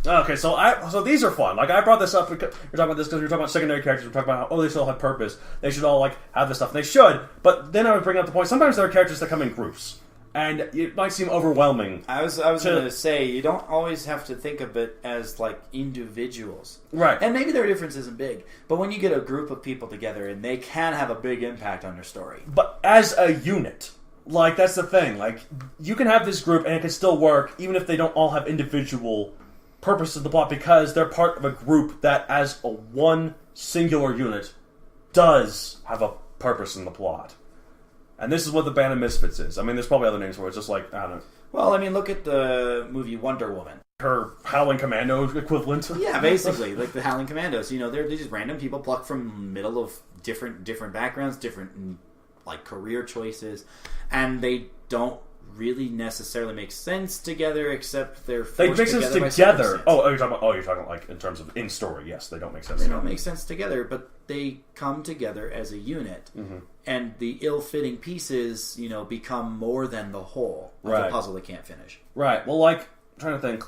Okay, so these are fun. I brought this up because you're talking about this because you're talking about secondary characters. We're talking about how, they still have purpose. They should all, have this stuff. And they should, but then I would bring up the point, sometimes there are characters that come in groups. And it might seem overwhelming. I was going to say, you don't always have to think of it as, individuals. Right. And maybe their difference isn't big. But when you get a group of people together, and they can have a big impact on your story. But as a unit, that's the thing. You can have this group, and it can still work, even if they don't all have individual purposes of the plot, because they're part of a group that, as a one singular unit, does have a purpose in the plot. And this is what the Band of Misfits is. I mean, there's probably other names for it. It's just I don't know. Well, look at the movie Wonder Woman. Her Howling Commando equivalent. Yeah, basically. the Howling Commandos. They're just random people plucked from middle of different backgrounds, different, career choices. And they don't really necessarily make sense together, except they're forced they make sense together. You're talking in terms of in story. Yes, they don't make sense. They don't make sense together, but they come together as a unit, and the ill-fitting pieces, become more than the whole of a puzzle they can't finish. Right. Well, I'm trying to think.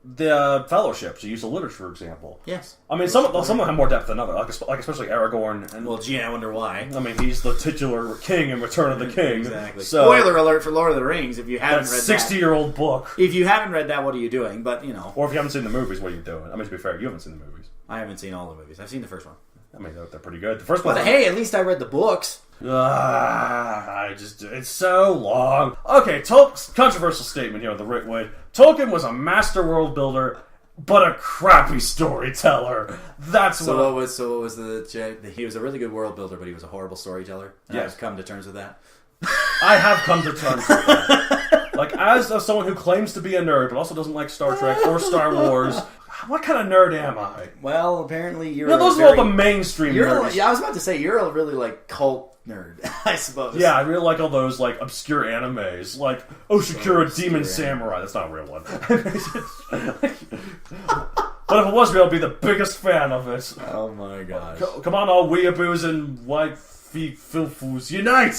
The fellowships, you use the literature, for example. Yes. I mean, some of them have more depth than others, especially Aragorn. And, well, gee, I wonder why. I mean, he's the titular king in Return of the King. Exactly. So, spoiler alert for Lord of the Rings, if you haven't read that. 60-year-old book. If you haven't read that, what are you doing? But, Or if you haven't seen the movies, what are you doing? I mean, to be fair, you haven't seen the movies. I haven't seen all the movies. I've seen the first one. I mean, they're pretty good. The first one... But hey, at least I read the books. It's so long. Okay, controversial statement here on the Writ. Tolkien was a master world builder, but a crappy storyteller. What was he was a really good world builder, but he was a horrible storyteller. Yes. I've come to terms with that. I have come to terms with that. As someone who claims to be a nerd, but also doesn't like Star Trek or Star Wars, what kind of nerd am I? Well, apparently you're. Those are all the mainstream nerds. I was about to say you're a really cult nerd, I suppose. Yeah, I really like all those obscure animes, Oshikura Demon Samurai. That's not a real one. But if it was real, I'd be the biggest fan of it. Oh my gosh. Come on, all weeaboos and white filfus, unite!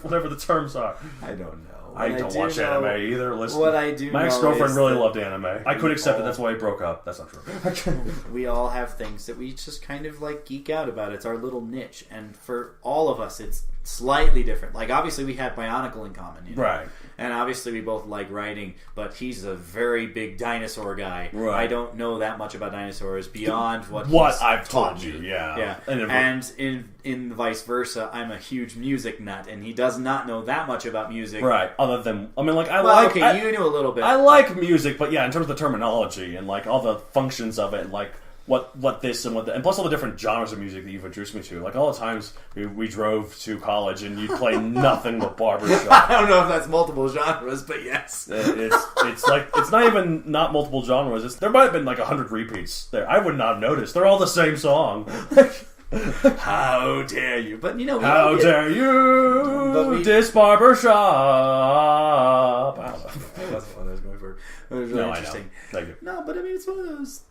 Whatever the terms are. I don't know. I don't watch anime either. Listen, what I do my know ex-girlfriend is really that loved anime. I could accept it. That's why we broke up. That's not true. we all have things that we just kind of like geek out about. It's our little niche, and for all of us, it's slightly different. Like obviously, we had Bionicle in common, you know? Right? And obviously, we both like writing. But he's a very big dinosaur guy. Right. I don't know that much about dinosaurs beyond what I've told you. Yeah. And in vice versa, I'm a huge music nut, and he does not know that much about music. Right. Other than you knew a little bit. I like music, but yeah, in terms of the terminology and like all the functions of it, and like what this and what and plus all the different genres of music that you've introduced me to. Like all the times we drove to college and you'd play nothing but barbershop. I don't know if that's multiple genres, but yes, it's like it's not even not multiple genres. There might have been like 100 repeats there. I would not have noticed. They're all the same song. How dare you? But you know, how dare you? This barbershop. I don't know. That wasn't what I was going for. It was really interesting. Thank you. No, but I mean, it's one of those.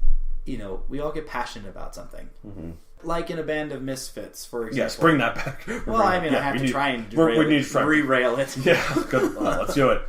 You know, we all get passionate about something. Mm-hmm. Like in a band of misfits, for example. Yes, bring that back. Well, I mean, I have to try and re-rail it. Yeah, good. Let's do it.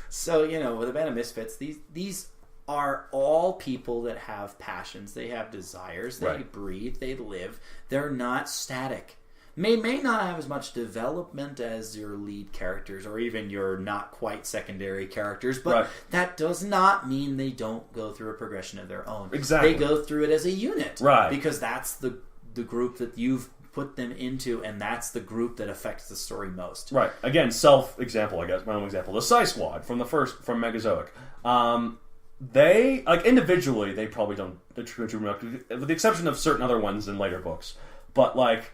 So, you know, with a band of misfits, these are all people that have passions. They have desires. They breathe. They live. They're not static. May not have as much development as your lead characters or even your not quite secondary characters, but that does not mean they don't go through a progression of their own. Exactly. They go through it as a unit. Right. Because that's the group that you've put them into, and that's the group that affects the story most. Right. Again, self-example, I guess, my own example. The Psy Squad from Megazoic. They, like, individually, they probably don't contribute much, with the exception of certain other ones in later books. But, like,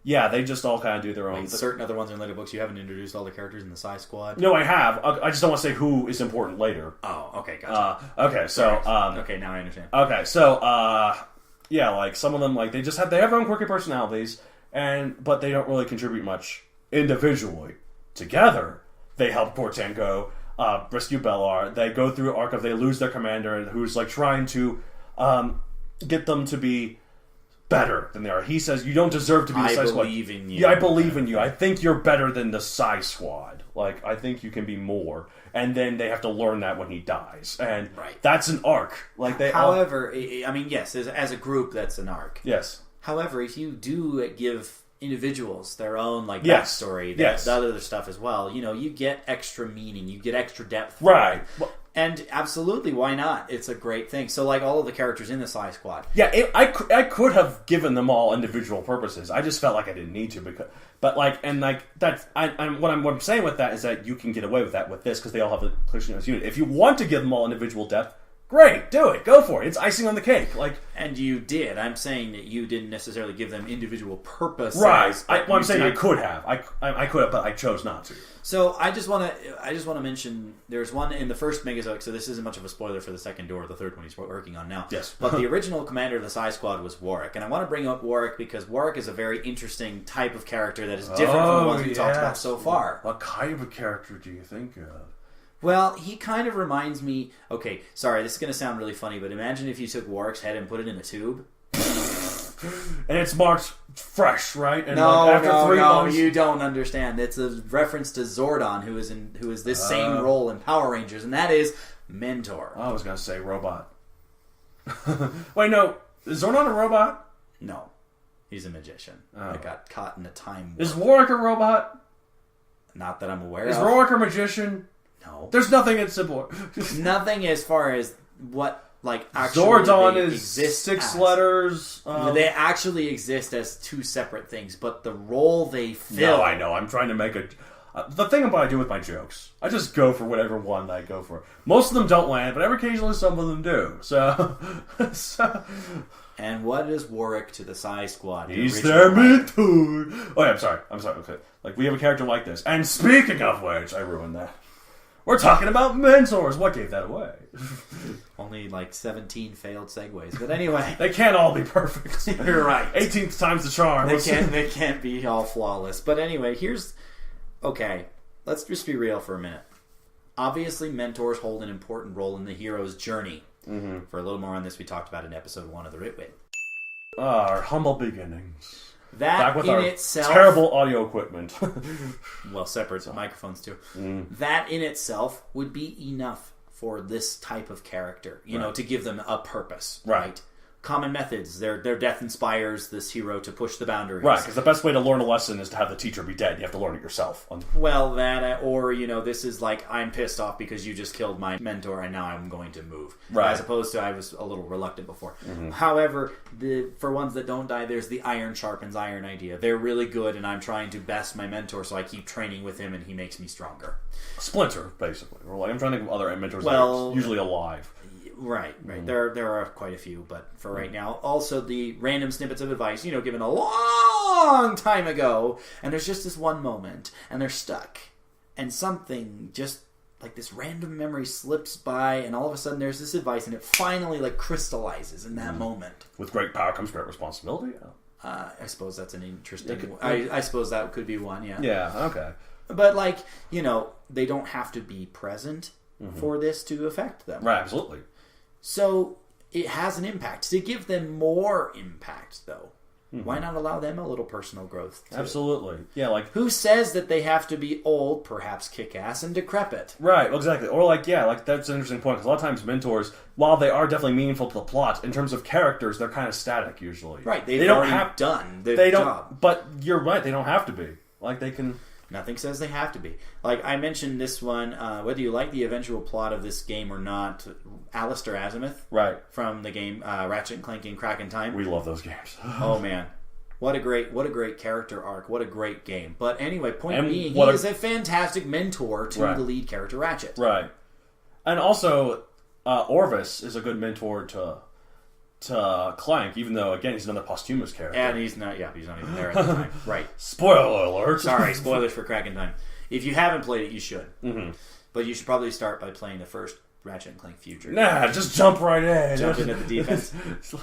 yeah, they just all kind of do their own. Certain other ones in later books, you haven't introduced all the characters in the Psy Squad? No, I have. I just don't want to say who is important later. Oh, okay, gotcha. Okay, so... okay, now I understand. Okay, so, yeah, like, some of them, like, they have their own quirky personalities, but they don't really contribute much individually. Together, they help Portenko rescue Bellar. They go through an arc of they lose their commander, who's, like, trying to get them to be better than they are. He says, you don't deserve to be the Psy Squad. I believe in you. Yeah, I believe in you. I think you're better than the Psy Squad. Like, I think you can be more. And then they have to learn that when he dies. And that's an arc. Like However, I mean, yes, as a group, that's an arc. Yes. However, if you do give individuals their own, like, backstory, the other stuff as well, you know, you get extra meaning, you get extra depth. Right. And absolutely, why not? It's a great thing. So, like, all of the characters in the Psy Squad. Yeah, I could have given them all individual purposes. I just felt like I didn't need to. What I'm saying with that is that you can get away with that with this because they all have a clear unit. If you want to give them all individual depth, great, do it. Go for it. It's icing on the cake. Like, and you did. I'm saying that you didn't necessarily give them individual purposes. Right. I'm saying I could have. I could have, but I chose not to. So I just want to mention there's one in the first Megazoic. So this isn't much of a spoiler for the second or the third one he's working on now. Yes. But the original commander of the Psy Squad was Warwick, and I want to bring up Warwick because Warwick is a very interesting type of character that is different from the ones we talked about so far. What kind of a character do you think of? Well, he kind of reminds me... Okay, sorry, this is going to sound really funny, but imagine if you took Warwick's head and put it in a tube. And it's marked fresh, right? And no, you don't understand. It's a reference to Zordon, who is this same role in Power Rangers, and that is Mentor. I was going to say robot. Wait, no. Is Zordon a robot? No. He's a magician that got caught in a time warp. Is Warwick a robot? Not that I'm aware of. Is Warwick a magician? No. There's nothing in similar. Nothing as far as what, like, actually Zordon is exist 6 as. letters. They actually exist as 2 separate things, but the role they fill... No, I know. I'm trying to make a... the thing about I do with my jokes, I just go for whatever one I go for. Most of them don't land, but every occasionally some of them do. So... And what is Warwick to the Psy Squad? He's their mentor. Oh, yeah, I'm sorry. Okay. Like, we have a character like this. And speaking of which, I ruined that. We're talking about mentors. What gave that away? Only like 17 failed segues. But anyway. They can't all be perfect. You're right. 18th time's the charm. They can't be all flawless. But anyway, okay, let's just be real for a minute. Obviously, mentors hold an important role in the hero's journey. For a little more on this, we talked about in episode 1 of the Writ. Our humble beginnings. That Back with in our itself, terrible audio equipment. well, separate microphones too. That in itself would be enough for this type of character, you know, to give them a purpose, right? Common methods. Their death inspires this hero to push the boundaries. Right, because the best way to learn a lesson is to have the teacher be dead. You have to learn it yourself. Well, that, or, you know, this is like, I'm pissed off because you just killed my mentor and now I'm going to move. Right. As opposed to, I was a little reluctant before. However, for ones that don't die, there's the iron sharpens iron idea. They're really good and I'm trying to best my mentor, so I keep training with him and he makes me stronger. Splinter, basically. Or like, I'm trying to think of other mentors that are usually alive. Right. There are quite a few, but for right now, also the random snippets of advice, you know, given a long time ago, and there's just this one moment, and they're stuck, and something just like this random memory slips by, and all of a sudden there's this advice, and it finally like crystallizes in that moment. With great power comes great responsibility. I suppose that's an interesting. I suppose that could be one. Yeah. Yeah. Okay. But like, you know, they don't have to be present for this to affect them. Right. Absolutely. So it has an impact. To give them more impact, though, why not allow them a little personal growth, too? Absolutely. Yeah, like... Who says that they have to be old, perhaps kick-ass, and decrepit? Right, well, exactly. Or like, yeah, like that's an interesting point, because a lot of times mentors, while they are definitely meaningful to the plot, in terms of characters, they're kind of static, usually. Right, they don't have done their job. But you're right, they don't have to be. Like, they can... Nothing says they have to be. Like, I mentioned this one, whether you like the eventual plot of this game or not, Alistair Azimuth. Right. From the game Ratchet & Clank in Crack in Time. We love those games. Oh, man. What a great character arc. What a great game. But anyway, point being, he is a fantastic mentor to the lead character, Ratchet. Right. And also, Orvis is a good mentor to Clank, even though, again, he's another posthumous character. And he's not even there at the time. Right. Spoiler alert. Sorry, spoilers for Crack in Time. If you haven't played it, you should. But you should probably start by playing the first Ratchet & Clank Future. Nah, just jump right in. Jump into the defense.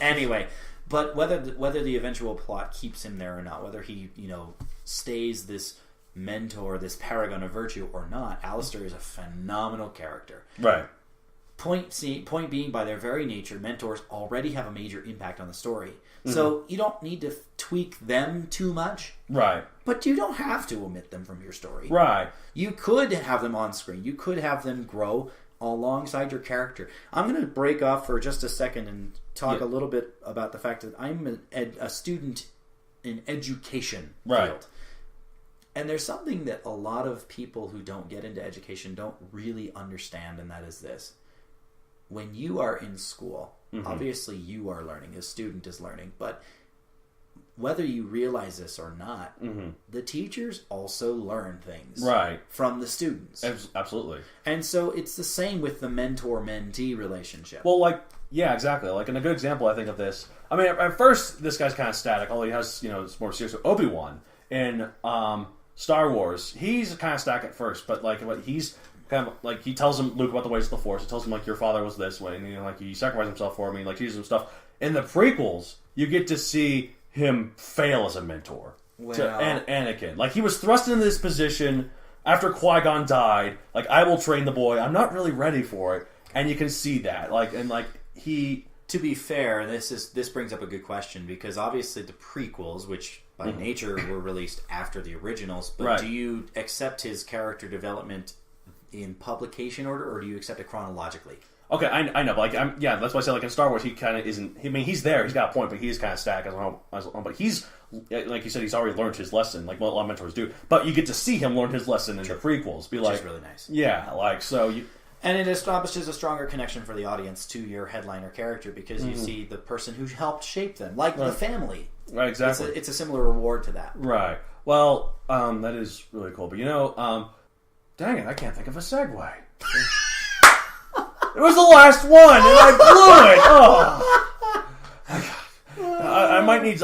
Anyway, but whether the eventual plot keeps him there or not, whether he, you know, stays this mentor, this paragon of virtue or not, Alistair is a phenomenal character. Right. Point being, by their very nature, mentors already have a major impact on the story. So you don't need to tweak them too much. Right. But you don't have to omit them from your story. Right. You could have them on screen. You could have them grow alongside your character. I'm going to break off for just a second and talk a little bit about the fact that I'm a student in education field. And there's something that a lot of people who don't get into education don't really understand, and that is this. When you are in school, obviously you are learning, a student is learning, but whether you realize this or not, the teachers also learn things from the students. Absolutely. And so it's the same with the mentor-mentee relationship. Well, like, yeah, exactly. Like, and a good example, I think, of this, I mean, at first, this guy's kind of static, although he has, you know, it's more serious. Obi-Wan in Star Wars, he's kind of static at first, but, like, what he's... kind of like, he tells him Luke about the ways of the Force. He tells him, like, your father was this way, and, you know, like, he sacrificed himself for me, like, he uses some stuff. In the prequels, you get to see him fail as a mentor to Anakin. Like, he was thrust into this position after Qui-Gon died. Like, I will train the boy. I'm not really ready for it, and you can see that. Like, and like he. To be fair, this brings up a good question, because obviously the prequels, which by nature were released after the originals, but do you accept his character development in publication order, or do you accept it chronologically? Okay, I know, but like, that's why I say, like, in Star Wars, he kind of isn't. I mean, he's there, he's got a point, but he is kind of static as well. But he's, like you said, he's already learned his lesson, like what a lot of mentors do. But you get to see him learn his lesson in the prequels. Which is really nice. Yeah, like, so you. And it establishes a stronger connection for the audience to your headliner character, because you see the person who helped shape them, like the family. Right, exactly. It's a similar reward to that. Right. Well, that is really cool. But, you know, dang it, I can't think of a segue. It was the last one, and I blew it. Oh. I might need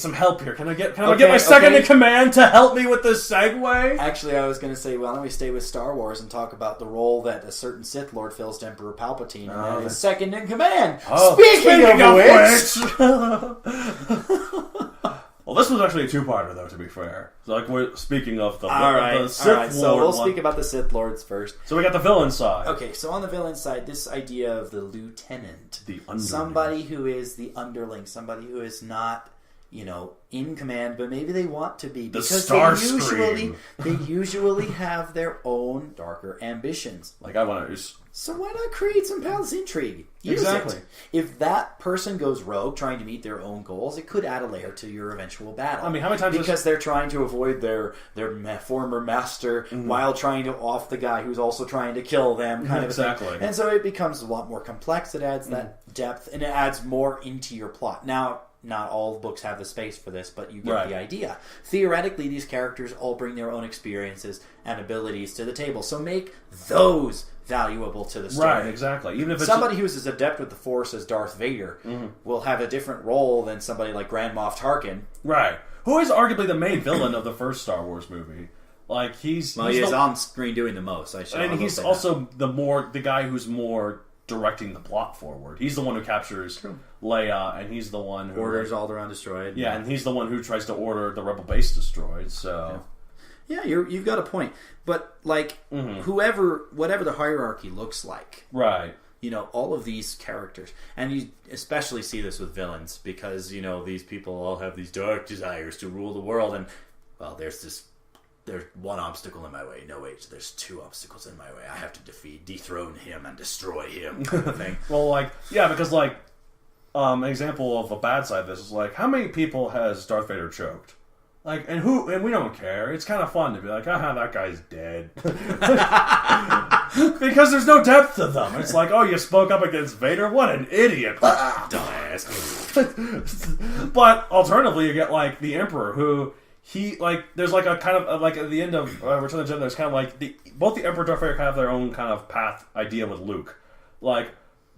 some help here. Can I get my second in command to help me with this segue? Actually, I was going to say, well, let me stay with Star Wars and talk about the role that a certain Sith Lord fills to Emperor Palpatine, and that is second in command. Oh, Speaking of which. Well, Well, this was actually a two-parter, though, to be fair. So, like, we're speaking of the Sith Lord. So we'll speak about the Sith Lords first. So we got the villain side. Okay, so on the villain side, this idea of the lieutenant. The underling. Somebody who is the underling. Somebody who is not, in command, but maybe they want to be. Because they usually have their own darker ambitions. Like, I want to... So why not create some palace intrigue? Exactly. If that person goes rogue trying to meet their own goals, it could add a layer to your eventual battle. I mean, how many times... Because they're trying to avoid their former master while trying to off the guy who's also trying to kill them, kind of exactly. thing. And so it becomes a lot more complex. It adds that depth, and it adds more into your plot. Now, not all books have the space for this, but you get the idea. Theoretically, these characters all bring their own experiences and abilities to the table. So make those valuable to the story. Right, exactly. Even if it's somebody who's as adept with the Force as Darth Vader will have a different role than somebody like Grand Moff Tarkin. Right. Who is arguably the main villain of the first Star Wars movie. Like, he is on screen doing the most. And he's also the guy who's more directing the plot forward. He's the one who captures Leia, and he's the one who orders Alderaan destroyed. Yeah, and he's the one who tries to order the Rebel base destroyed. So, yeah, you've got a point. But whatever the hierarchy looks like, right? All of these characters, and you especially see this with villains because these people all have these dark desires to rule the world, and there's one obstacle in my way. No, wait, there's two obstacles in my way. I have to dethrone him and destroy him, kind of thing. Well, because an example of a bad side of this is how many people has Darth Vader choked? And we don't care. It's kind of fun to be like, that guy's dead. Because there's no depth to them. It's you spoke up against Vader? What an idiot. Dumbass. But alternatively, you get the Emperor, who there's a kind of at the end of Return of the Jedi, there's kind of both the Emperor and Darth Vader have their own kind of path idea with Luke. The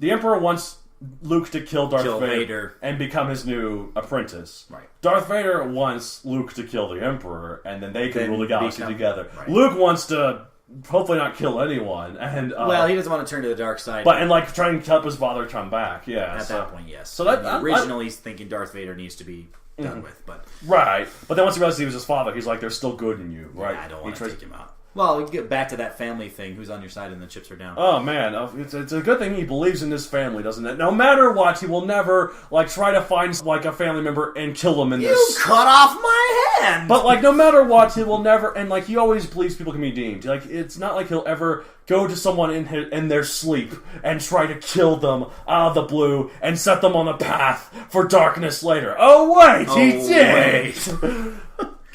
Emperor wants Luke to kill Darth Vader and become his new apprentice. Right. Darth Vader wants Luke to kill the Emperor, and then they can rule the galaxy together. Right. Luke wants to hopefully not kill anyone, and he doesn't want to turn to the dark side, but try and help his father come back. Yeah, at that point, yes. So originally, he's thinking Darth Vader needs to be done with, but right. But then once he realizes he was his father, he's like, "There's still good in you." Right? Yeah, I don't want to take him out. Well, we get back to that family thing. Who's on your side and the chips are down. Oh, man. It's a good thing he believes in his family, doesn't it? No matter what, he will never, try to find, a family member and kill him in this. You cut off my hand! But, no matter what, he will never... And, he always believes people can be redeemed. It's not like he'll ever go to someone in their sleep and try to kill them out of the blue and set them on a path for darkness later. Oh, wait! He did!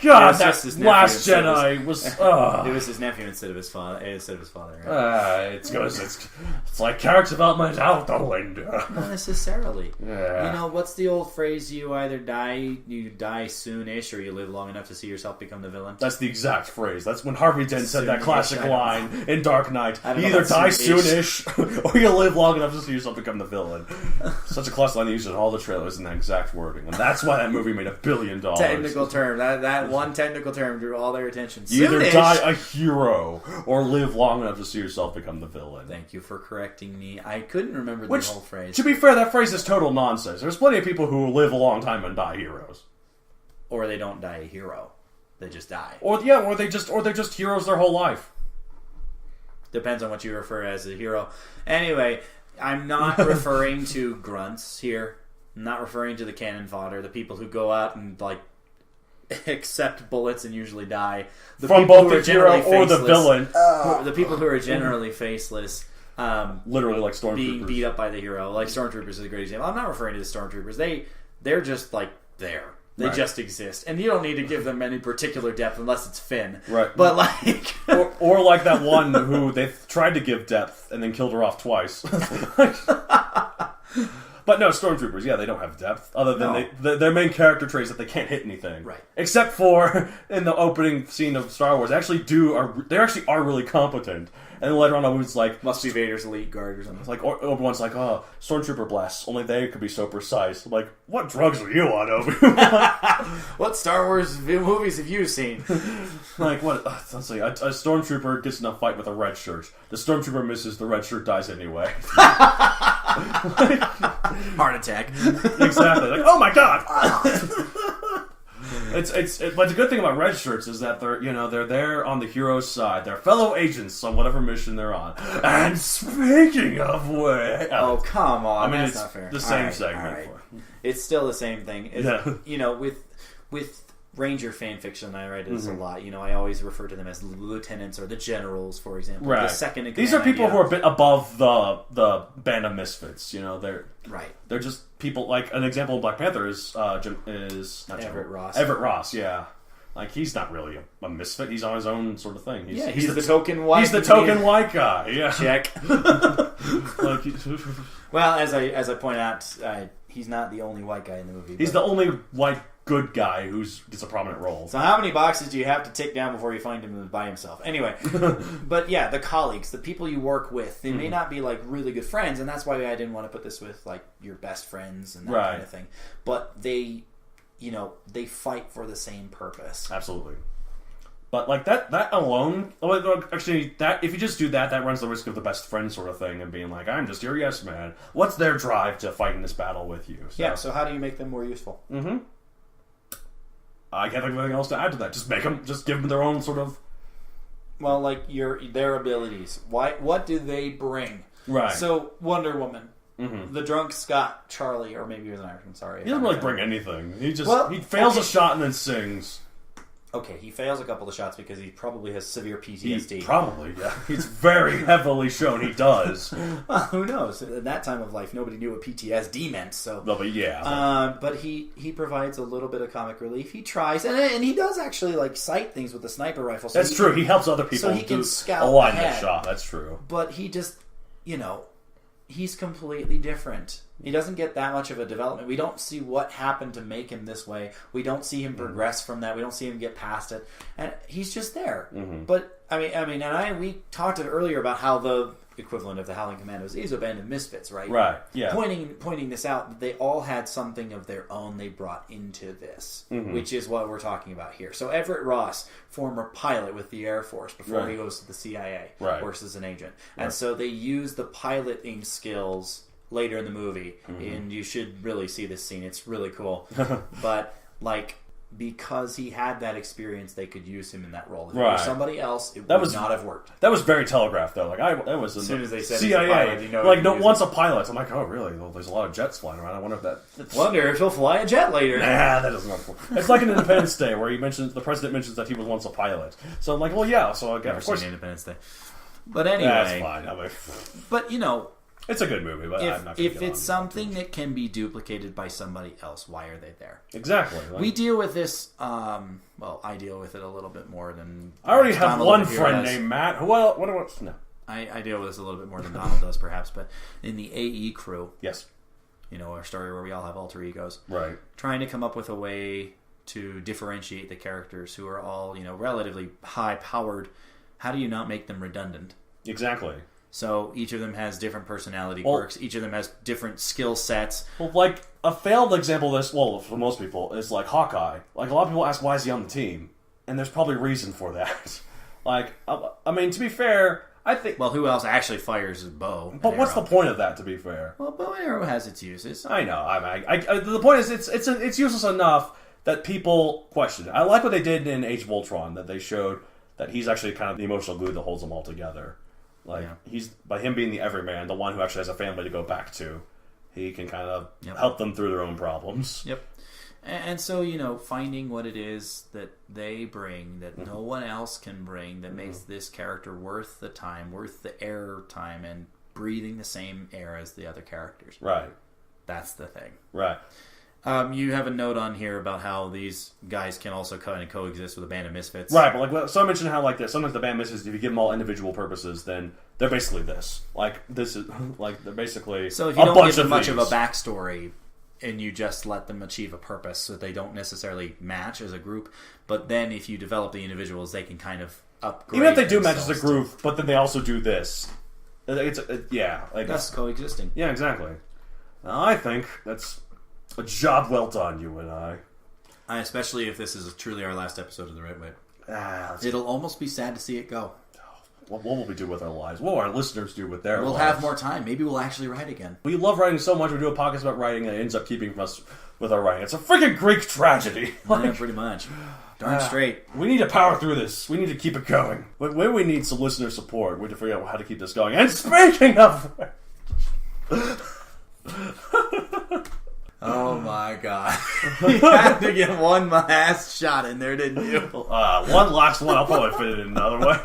God, that Last Jedi was... It was his nephew instead of his father. Right? It's like character development out the window. Not necessarily. Yeah. What's the old phrase? You either die soonish, or you live long enough to see yourself become the villain. That's the exact phrase. That's when Harvey Dent said that classic line in Dark Knight. You either die soonish, or you live long enough to see yourself become the villain. Such a classic line used in all the trailers in that exact wording, and that's why that movie made $1 billion. Technical term. That one technical term drew all their attention. You either die a hero or live long enough to see yourself become the villain. Thank you for correcting me. I couldn't remember the whole phrase. To be fair, that phrase is total nonsense. There's plenty of people who live a long time and die heroes. Or they don't die a hero. They just die. Or they're just heroes their whole life. Depends on what you refer as a hero. Anyway, I'm not referring to grunts here. I'm not referring to the cannon fodder, the people who go out and accept bullets and usually die. From both the hero or the villain. The people who are generally faceless. Literally like stormtroopers. Being beat up by the hero. Like stormtroopers is a great example. I'm not referring to the stormtroopers. They're just there. They just exist. And you don't need to give them any particular depth unless it's Finn. Right. But or like that one who they tried to give depth and then killed her off twice. But no, stormtroopers, they don't have depth. Other than their main character trait is that they can't hit anything. Right. Except for in the opening scene of Star Wars, they actually are really competent. And then later on, it's must be Vader's elite guard or something. Obi-Wan's stormtrooper blasts. Only they could be so precise. I'm like, what drugs are you on, Obi-Wan? What Star Wars movies have you seen? What? Let's see. A stormtrooper gets in a fight with a red shirt. The stormtrooper misses. The red shirt dies anyway. Heart attack. Exactly. Oh my god. But the good thing about red shirts is that they're there on the hero's side. They're fellow agents on whatever mission they're on. And speaking of which, oh come on, I mean, that's it's not fair. the same All segment. right. It's still the same thing. Yeah. You know, with Ranger fan fiction, I write this a lot. You know, I always refer to them as lieutenants or the generals, for example. Right. The second in These are command people who are a bit above the band of misfits. You know, they're just people. Like an example of Black Panther is not Everett Ross. Everett Ross, yeah. Like he's not really a misfit. He's on his own sort of thing. He's the token white. He's the token white guy. Yeah. Check. Like, well, as I point out, he's not the only white guy in the movie. He's the only white good guy who gets a prominent role. So how many boxes do you have to tick down before you find him by himself? Anyway, but yeah, the colleagues, the people you work with, they may not be like really good friends, and that's why I didn't want to put this with like your best friends and that kind of thing. But they fight for the same purpose. Absolutely. But like that alone, actually, that if you just do that runs the risk of the best friend sort of thing and being like, I'm just your yes man. What's their drive to fight in this battle with you? So, yeah. So how do you make them more useful? Mm-hmm. I can't think of anything else to add to that. Just give them their own sort of. Well, like their abilities. What do they bring? Right. So Wonder Woman. Mm-hmm. The drunk Scott Charlie, or maybe he was an Irishman. Sorry, he doesn't really bring anything. He fails a shot and then sings. Okay, he fails a couple of shots because he probably has severe PTSD. Probably, yeah. He's very heavily shown he does. Well, who knows? At that time of life, nobody knew what PTSD meant. So, no, but yeah. But he provides a little bit of comic relief. He tries, and he does actually like sight things with the sniper rifle. So that's true. He helps other people. So he can scout align ahead. the shot. That's true. But he just, he's completely different. He doesn't get that much of a development. We don't see what happened to make him this way. We don't see him progress from that. We don't see him get past it. And he's just there. Mm-hmm. But, we talked earlier about how the equivalent of the Howling Commandos is a band of misfits, right? Right, yeah. Pointing this out, they all had something of their own they brought into this, which is what we're talking about here. So Everett Ross, former pilot with the Air Force before he goes to the CIA, works as an agent. And so they use the piloting skills later in the movie, and you should really see this scene. It's really cool. But, because he had that experience, they could use him in that role. If it was somebody else, it would not have worked. That was very telegraphed, though. That was as soon as they said CIA. he's a pilot, once a pilot. I'm like, oh, really? Well, there's a lot of jets flying around. I wonder if that... Wonder if he'll fly a jet later. Nah, that doesn't work. It's like in Independence Day, where the president mentions that he was once a pilot. So I'm like, well, yeah. So I guess, of course, Independence Day. But anyway, that's fine. But it's a good movie, but I'm not if it's something that can be duplicated by somebody else, why are they there? Exactly. We deal with this. I deal with it a little bit more than. I already have one friend named Matt. Well, no. I deal with this a little bit more than Donald does, perhaps. But in the AE crew, yes, our story where we all have alter egos, right? Trying to come up with a way to differentiate the characters who are all relatively high powered. How do you not make them redundant? Exactly. So each of them has different personality quirks. Each of them has different skill sets. Well, like a failed example of this, for most people, is like Hawkeye. Like a lot of people ask, why is he on the team? And there's probably reason for that. To be fair, I think. Well, who else actually fires a bow? But what's the point of that? To be fair, well, bow and arrow has its uses. I know. The point is, it's useless enough that people question it. I like what they did in Age of Ultron, that they showed that he's actually kind of the emotional glue that holds them all together. He's by him being the everyman, the one who actually has a family to go back to, he can kind of help them through their own problems. Yep. And so, finding what it is that they bring that no one else can bring that makes this character worth the time, worth the air time, and breathing the same air as the other characters. Right. That's the thing. Right. You have a note on here about how these guys can also kind of coexist with a band of misfits. Right, but so I mentioned how sometimes the band misfits, if you give them all individual purposes, then they're basically this. This is they're basically so if you don't give them much of a backstory and you just let them achieve a purpose, so they don't necessarily match as a group. But then if you develop the individuals, they can kind of upgrade. Even if they do match as a group, but then they also do this. That's coexisting. Yeah, exactly. I think that's a job well done, you and I. Especially if this is truly our last episode of The Right Way. It'll almost be sad to see it go. what will we do with our lives? What will our listeners do with their lives? We'll have more time. Maybe we'll actually write again. We love writing so much. We do a podcast about writing, and it ends up keeping us with our writing. It's a freaking Greek tragedy. Yeah, pretty much. Darn straight. We need to power through this. We need to keep it going. When we need some listener support, we need to figure out how to keep this going. And speaking of... Oh my god. You had to get one last shot in there, didn't you? One last one. I'll probably fit it in another way.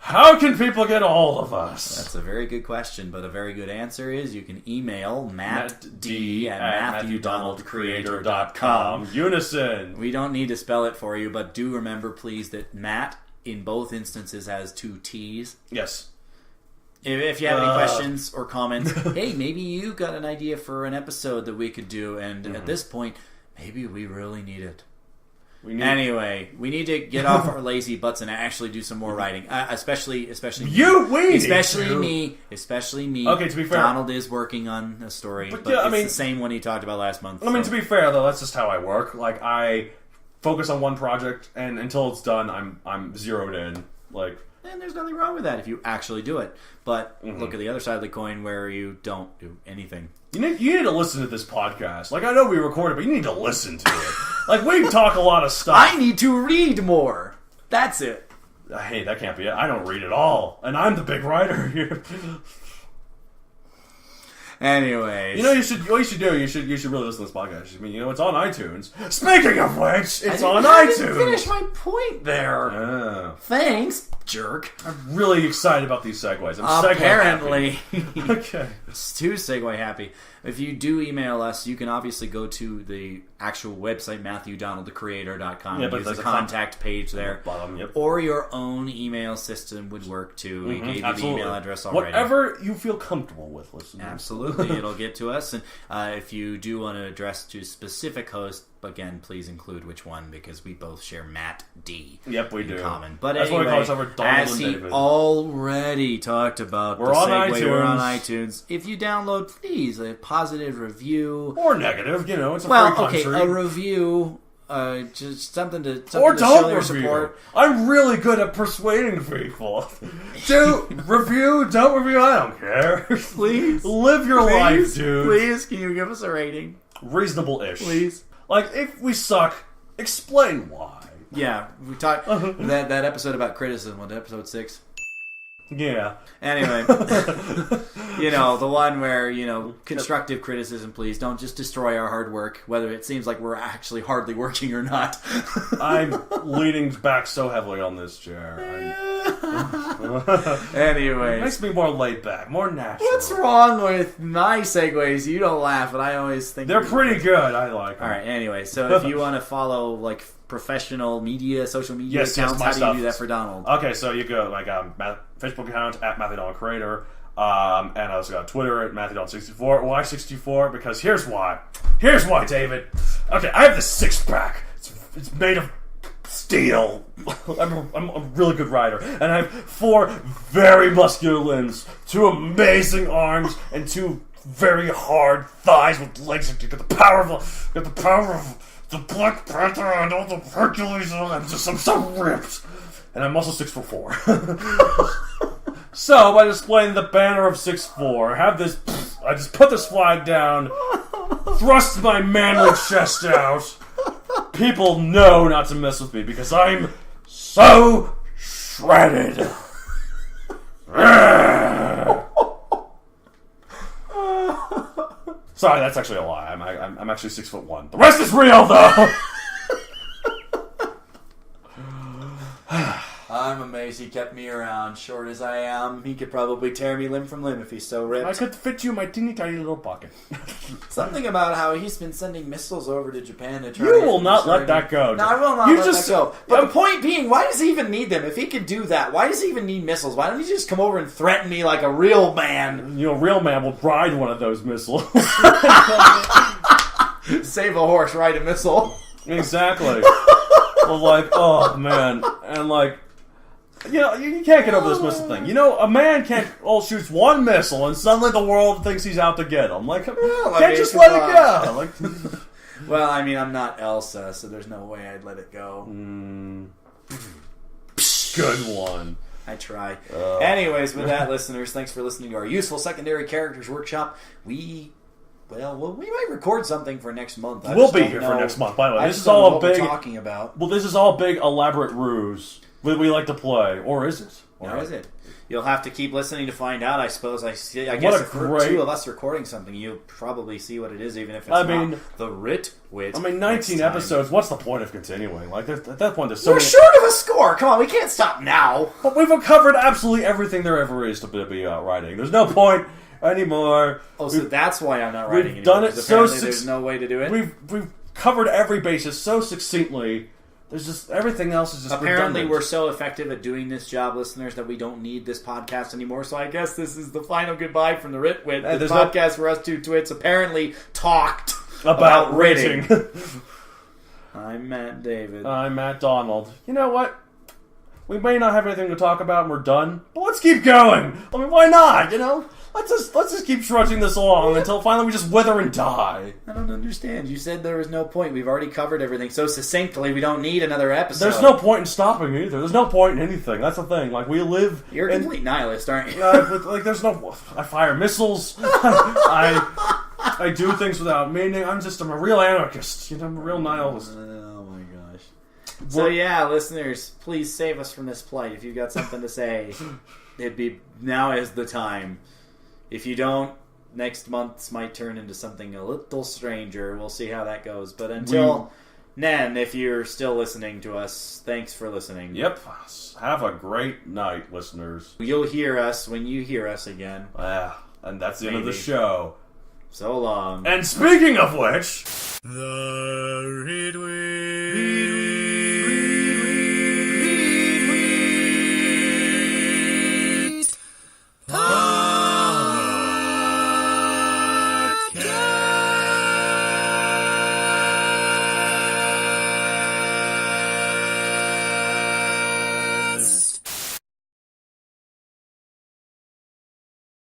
How can people get a hold of us? That's a very good question, but a very good answer is you can email mattd at MatthewDonaldCreator.com. Unison. We don't need to spell it for you, but do remember, please, that Matt in both instances has 2 T's. Yes. If you have any questions or comments, hey, maybe you got an idea for an episode that we could do, and at this point, maybe we really need it. Anyway, we need to get off our lazy butts and actually do some more writing. Especially me. Okay, to be fair, Donald is working on a story, but it's the same one he talked about last month. I mean, to be fair though, that's just how I work. Like, I focus on one project, and until it's done, I'm zeroed in. Like. And there's nothing wrong with that if you actually do it. But look at the other side of the coin where you don't do anything. You need to listen to this podcast. Like, I know we record it, but you need to listen to it. Like, we talk a lot of stuff. I need to read more. That's it. Hey, that can't be it. I don't read at all. And I'm the big writer here. Anyways. You know, what you should do, you should really listen to this podcast. I mean, it's on iTunes. Speaking of which, it's on iTunes. I didn't finish my point there. Oh. Thanks, jerk. I'm really excited about these segues. I'm Apparently. Okay. It's too segue happy. If you do email us, you can obviously go to the actual website, MatthewDonaldTheCreator.com. Yeah, but there's a contact page there. Bottom, yep. Or your own email system would work too. We gave you the email address already. Whatever you feel comfortable with, listening. Absolutely. It'll get to us. And if you do want to address to a specific host, again, please include which one, because we both share Matt D. Yep, we do. Common. But that's anyway, why we call each other Donald as and he David. already talked about, we're on segue, iTunes. We're on iTunes. If you download, please, a positive review. Or negative, it's a free country. Okay, a review, just something to or show don't your review. support. I'm really good at persuading people. Review, don't review, I don't care. Please. Live your life, dude. Please, can you give us a rating? Reasonable-ish. Please. Like, if we suck, explain why. Yeah, we talked that episode about criticism on episode 6. Yeah. Anyway, the one where, constructive criticism, please. Don't just destroy our hard work, whether it seems like we're actually hardly working or not. I'm leaning back so heavily on this chair. Anyway. It makes me more laid back, more natural. What's wrong with my segues? You don't laugh, but I always think they're pretty good. I like them. All right, anyway, so if you want to follow, professional media, social media accounts, how do you do that for Donald? Okay, so you go, Facebook account at MatthewDonaldCreator, and I also got Twitter at MatthewDonald64. Why 64? Because here's why. Here's why, David. Okay, I have this six-pack. It's made of steel. I'm a really good rider, and I have 4 very muscular limbs, 2 amazing arms, and 2 very hard thighs with legs. You got the power of the Black Panther and all the Hercules. I'm so ripped, and I'm also 6'4". So by displaying the banner of 6'4", I just put this flag down, thrust my manly chest out. People know not to mess with me because I'm so shredded. Sorry, that's actually a lie. I'm actually 6'1". The rest is real, though. I'm amazed he kept me around. Short as I am, he could probably tear me limb from limb if he's so ripped. I could fit you in my teeny tiny little pocket. Something about how he's been sending missiles over to Japan to try. You will not let that go. No, I will not let that go. But the point being, why does he even need them? If he could do that, why does he even need missiles? Why don't he just come over and threaten me like a real man? A real man will ride one of those missiles. Save a horse, ride a missile. Exactly. Well, oh man, and you can't get over this missile thing. A man shoots one missile and suddenly the world thinks he's out to get him. Can't just let it go. Well, I mean, I'm not Elsa, so there's no way I'd let it go. Good one. I try. Anyways, with that, listeners, thanks for listening to our useful secondary characters workshop. We might record something for next month. We'll be here for next month. By the way, this is all a big talking about. Well, this is all big elaborate ruse that we like to play, or is it? Or is it? You'll have to keep listening to find out. I suppose. I guess if great... two of us recording something, you'll probably see what it is, even if it's not the Writ. 19 episodes. What's the point of continuing? Like at that point, there's so We're many... short of a score. Come on, we can't stop now. But we've covered absolutely everything there ever is to be writing. There's no point anymore. Oh, so that's why I'm not writing anymore. We've done it so there's no way to do it. We've covered every basis so succinctly. There's just everything else is just apparently redundant. We're so effective at doing this job, listeners, that we don't need this podcast anymore. So I guess this is the final goodbye from the Writ Wit. The podcast where us two twits apparently talked about writing. I'm Matt David. I'm Matt Donald. You know what? We may not have anything to talk about and we're done, but let's keep going. I mean, why not? You know, let's just keep trudging this along until finally we just wither and die. I don't understand. You said there was no point. We've already covered everything so succinctly. We don't need another episode. There's no point in stopping either. There's no point in anything. That's the thing. Like we live. You're a complete nihilist, aren't you? Like there's no. I fire missiles. I do things without meaning. I'm a real anarchist. You know, I'm a real nihilist. Oh my gosh. So yeah, listeners, please save us from this plight. If you've got something to say, now is the time. If you don't, next month's might turn into something a little stranger. We'll see how that goes. But until then, if you're still listening to us, thanks for listening. Yep. Have a great night, listeners. You'll hear us when you hear us again. And that's the end of the show. So long. And speaking of which... The Writ